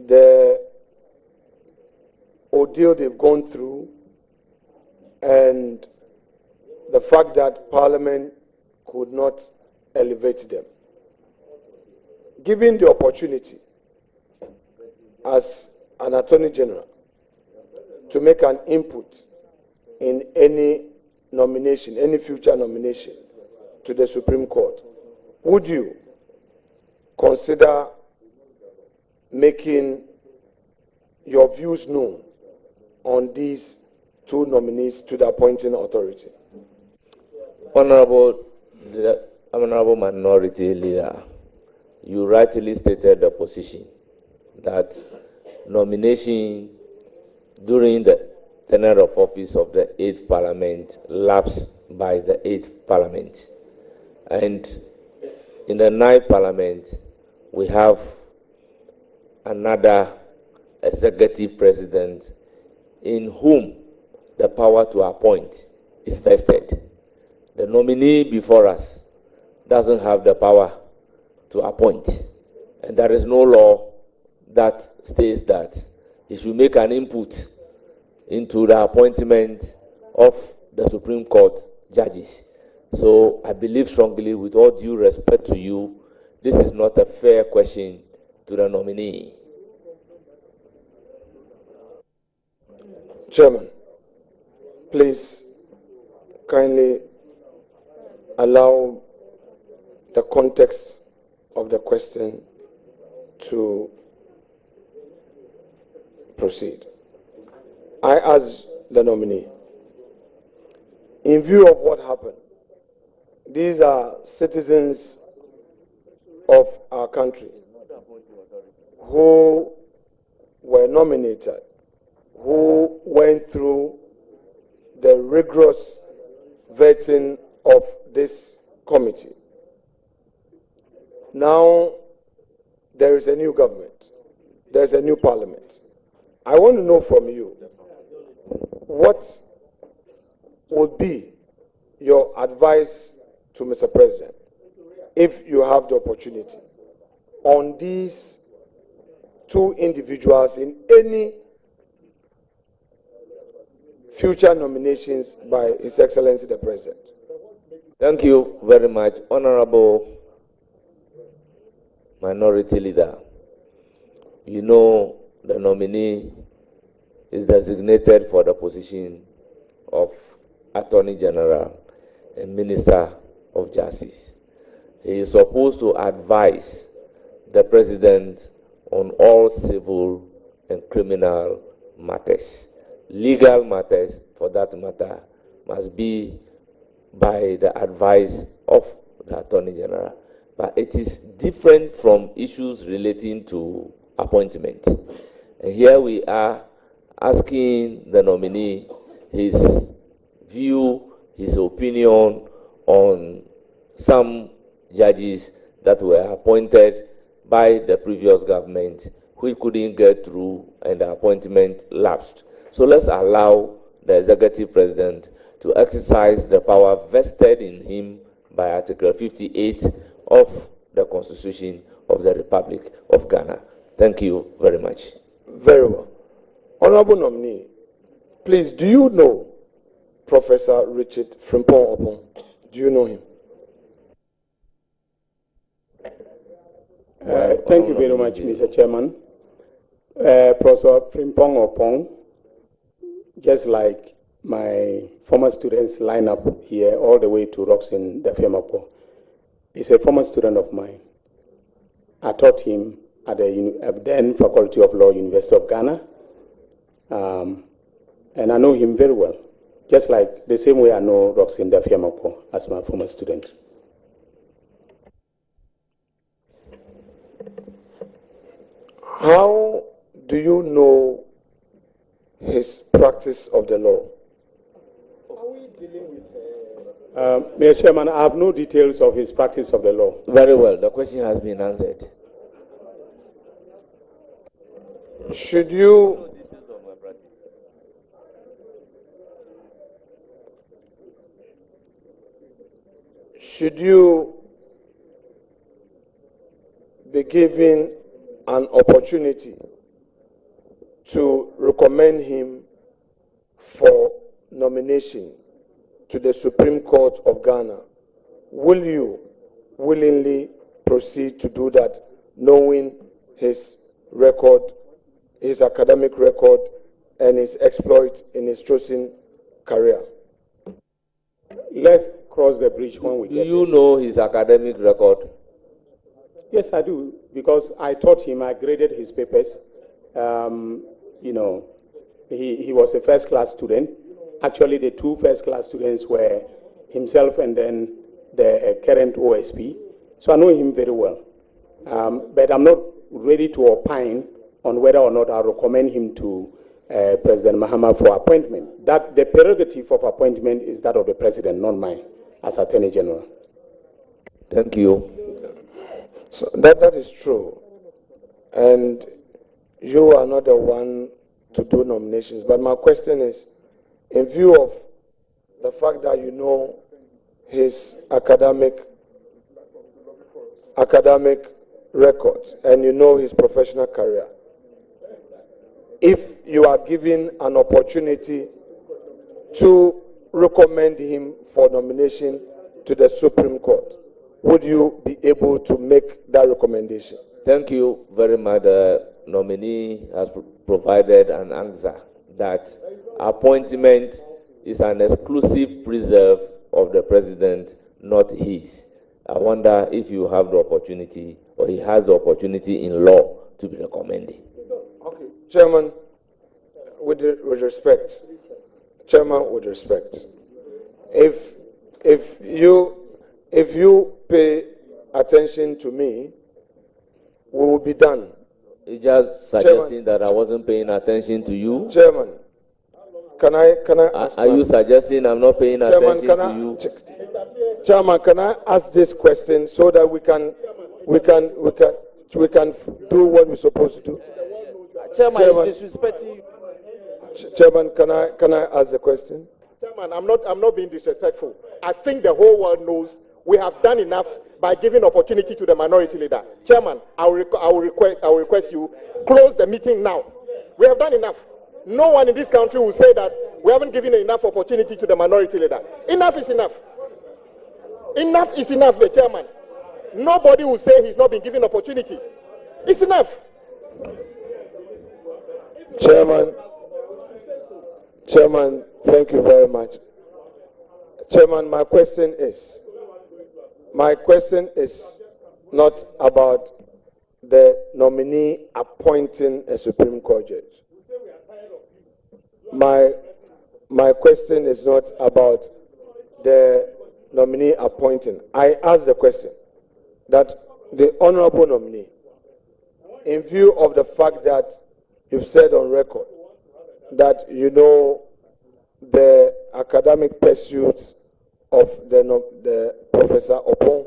The ordeal they've gone through, and the fact that Parliament could not elevate them. Given the opportunity as an Attorney General to make an input in any nomination, any future nomination to the Supreme Court, would you consider making your views known on these 2 nominees to the appointing authority? Honorable Minority Leader, you rightly stated the position that nomination during the tenure of office of the 8th Parliament lapsed by the 8th Parliament. And in the 9th Parliament, we have another executive president in whom the power to appoint is vested. The nominee before us doesn't have the power to appoint. And there is no law that states that he should make an input into the appointment of the Supreme Court judges. So I believe strongly, with all due respect to you, this is not a fair question to the nominee. Chairman, please kindly allow the context of the question to proceed. I ask the nominee, in view of what happened, these are citizens of our country who were nominated, who went through the rigorous vetting of this committee. Now, there is a new government. There is a new parliament. I want to know from you, what would be your advice to Mr. President, if you have the opportunity, on these two individuals in any future nominations by His Excellency the President? Thank you very much, Honorable Minority Leader. You know the nominee is designated for the position of Attorney General and Minister of Justice. He is supposed to advise the President on all civil and criminal matters. Legal matters, for that matter, must be by the advice of the Attorney General. But it is different from issues relating to appointment. And here we are asking the nominee his view, his opinion on some judges that were appointed by the previous government who couldn't get through and the appointment lapsed. So let's allow the executive president to exercise the power vested in him by Article 58 of the Constitution of the Republic of Ghana. Thank you very much. Very well. Honorable nominee, please, do you know Professor Richard Frimpong Opong? Do you know him? Thank you very much, Mr. Chairman. Professor Frimpong Opong, just like my former students line up here all the way to Roxin Dafiamapo, is a former student of mine. I taught him at the then Faculty of Law, University of Ghana, and I know him very well, just like the same way I know Roxin Dafiamapo as my former student. How do you know his practice of the law? Are we dealing with Mr. Chairman, I have no details of his practice of the law. Very well. The question has been answered. Should you be given an opportunity to recommend him for nomination to the Supreme Court of Ghana, will you willingly proceed to do that, knowing his record, his academic record, and his exploit in his chosen career? Let's cross the bridge when we get there. Do you know his academic record? Yes, I do, because I taught him, I graded his papers. You know, he was a first-class student. Actually, the two first-class students were himself and then the current OSP. So I know him very well. But I'm not ready to opine on whether or not I recommend him to President Mahama for appointment. That the prerogative of appointment is that of the President, not mine, as Attorney General. Thank you. So that is true. And you are not the one to do nominations. But my question is, in view of the fact that you know his academic records and you know his professional career, if you are given an opportunity to recommend him for nomination to the Supreme Court, would you be able to make that recommendation? Thank you very much. The nominee has provided an answer that appointment is an exclusive preserve of the President, not his. I wonder if you have the opportunity, or he has the opportunity in law to be recommended. Okay, Chairman, with respect, Chairman, with respect, if you pay attention to me, we will be done. You're just suggesting that I wasn't paying attention to you? Chairman, can I ask? Are you suggesting I'm not paying attention to you? Chairman, can I ask this question so that we can do what we're supposed to do? Chairman is disrespecting you. Chairman, can I ask the question? Chairman, I'm not being disrespectful. I think the whole world knows we have done enough by giving opportunity to the minority leader. Chairman, I will request you close the meeting now. We have done enough. No one in this country will say that we haven't given enough opportunity to the minority leader. Enough is enough. Enough is enough, the chairman. Nobody will say he's not been given opportunity. It's enough. Chairman, thank you very much. Chairman, my question is not about the nominee appointing a Supreme Court judge. My question is not about the nominee appointing. I asked the question that the honorable nominee, in view of the fact that you've said on record that you know the academic pursuits of the Professor Opon,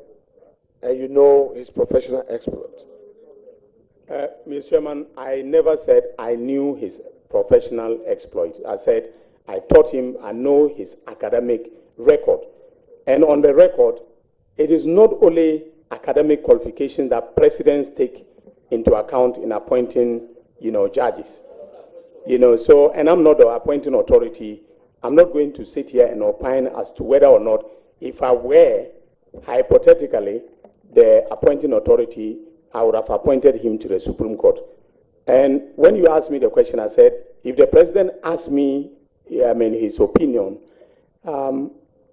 and you know his professional exploits. Mr. Chairman, I never said I knew his professional exploits. I said I taught him, I know his academic record. And on the record, it is not only academic qualifications that presidents take into account in appointing, judges. So, and I'm not the appointing authority. I'm not going to sit here and opine as to whether or not, if I were hypothetically the appointing authority, I would have appointed him to the Supreme Court. And when you asked me the question, I said, if the president asked me, his opinion,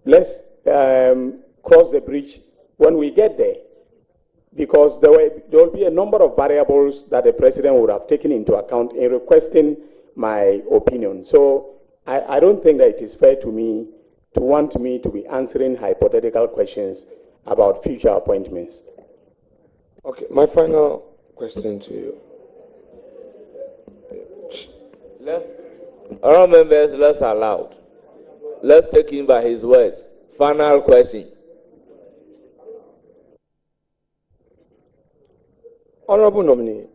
let's cross the bridge when we get there. Because there will be a number of variables that the president would have taken into account in requesting my opinion. So I don't think that it is fair to me to want me to be answering hypothetical questions about future appointments. Okay, my final question to you. All members, let's allow. Let's take him by his words. Final question. Honorable nominee,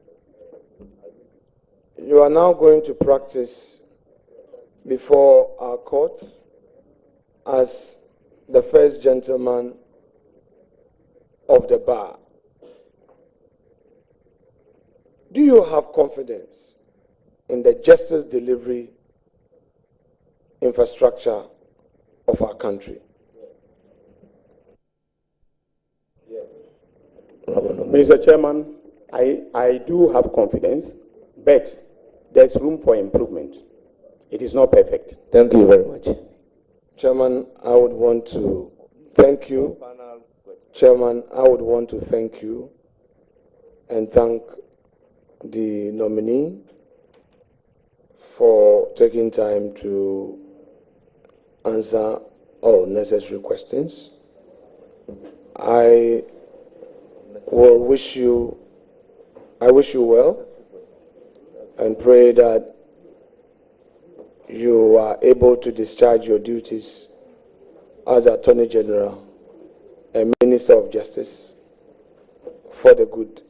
you are now going to practice before our court as the first gentleman of the bar. Do you have confidence in the justice delivery infrastructure of our country? Mr. Chairman, I do have confidence, but there's room for improvement. It is not perfect. Thank you very much. Chairman, I would want to thank you. Chairman, I would want to thank you and thank the nominee for taking time to answer all necessary questions. I wish you well and pray that you are able to discharge your duties as Attorney General and Minister of Justice for the good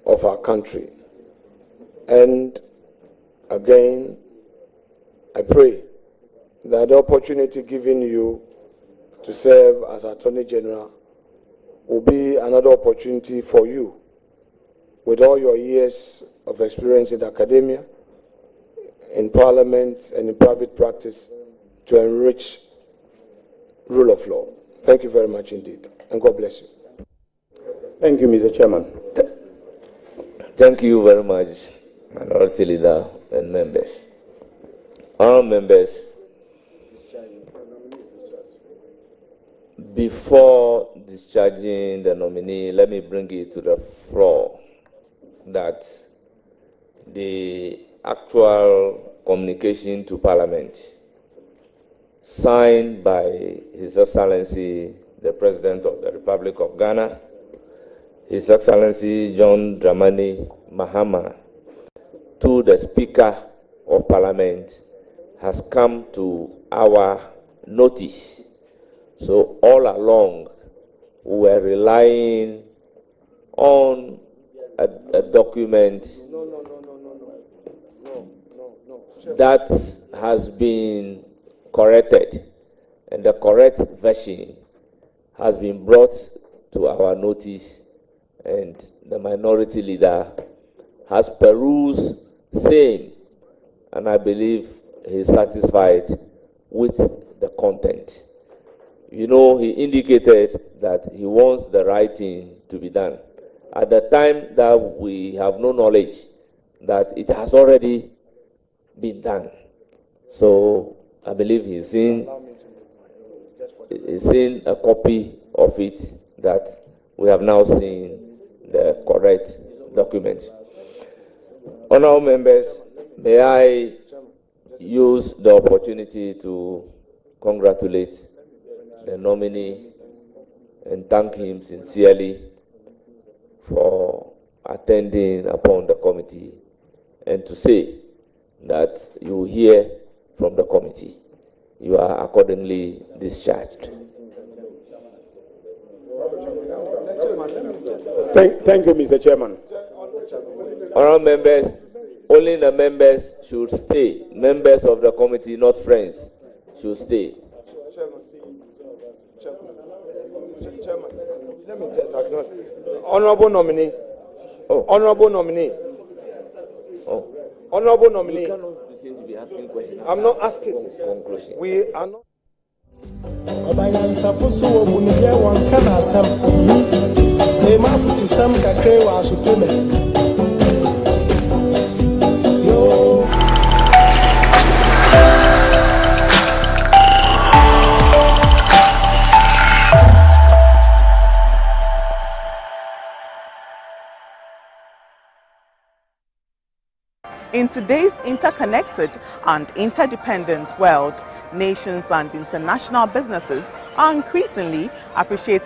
of our country. And again, I pray that the opportunity given you to serve as Attorney General will be another opportunity for you, with all your years of experience in academia, in Parliament, and in private practice, to enrich rule of law. Thank you very much indeed, and God bless you. Thank you, Mr. Chairman. Thank you very much, Minority Leader and members. All members, before discharging the nominee, let me bring it to the floor that the actual communication to Parliament signed by His Excellency the President of the Republic of Ghana, His Excellency John Dramani Mahama, to the Speaker of Parliament has come to our notice. So all along, we were relying on a document that has been corrected, and the correct version has been brought to our notice, and the minority leader has perused same, and I believe he's satisfied with the content. You know, he indicated that he wants the right thing to be done. At the time that we have no knowledge that it has already been done. So I believe he's seen a copy of it, that we have now seen the correct document. Honourable members, may I use the opportunity to congratulate the nominee and thank him sincerely for attending upon the committee, and to say that you hear from the committee. You are accordingly discharged. Thank you, Mr. Chairman. Honourable members, only the members should stay. Members of the committee, not friends, should stay. Chairman, let me just acknowledge. Honourable nominee. Oh. Honourable nominee. Oh. Honourable nominee. You cannot seem to be asking questions. I'm not asking. Conclusion. We are not. In today's interconnected and interdependent world, nations and international businesses are increasingly appreciating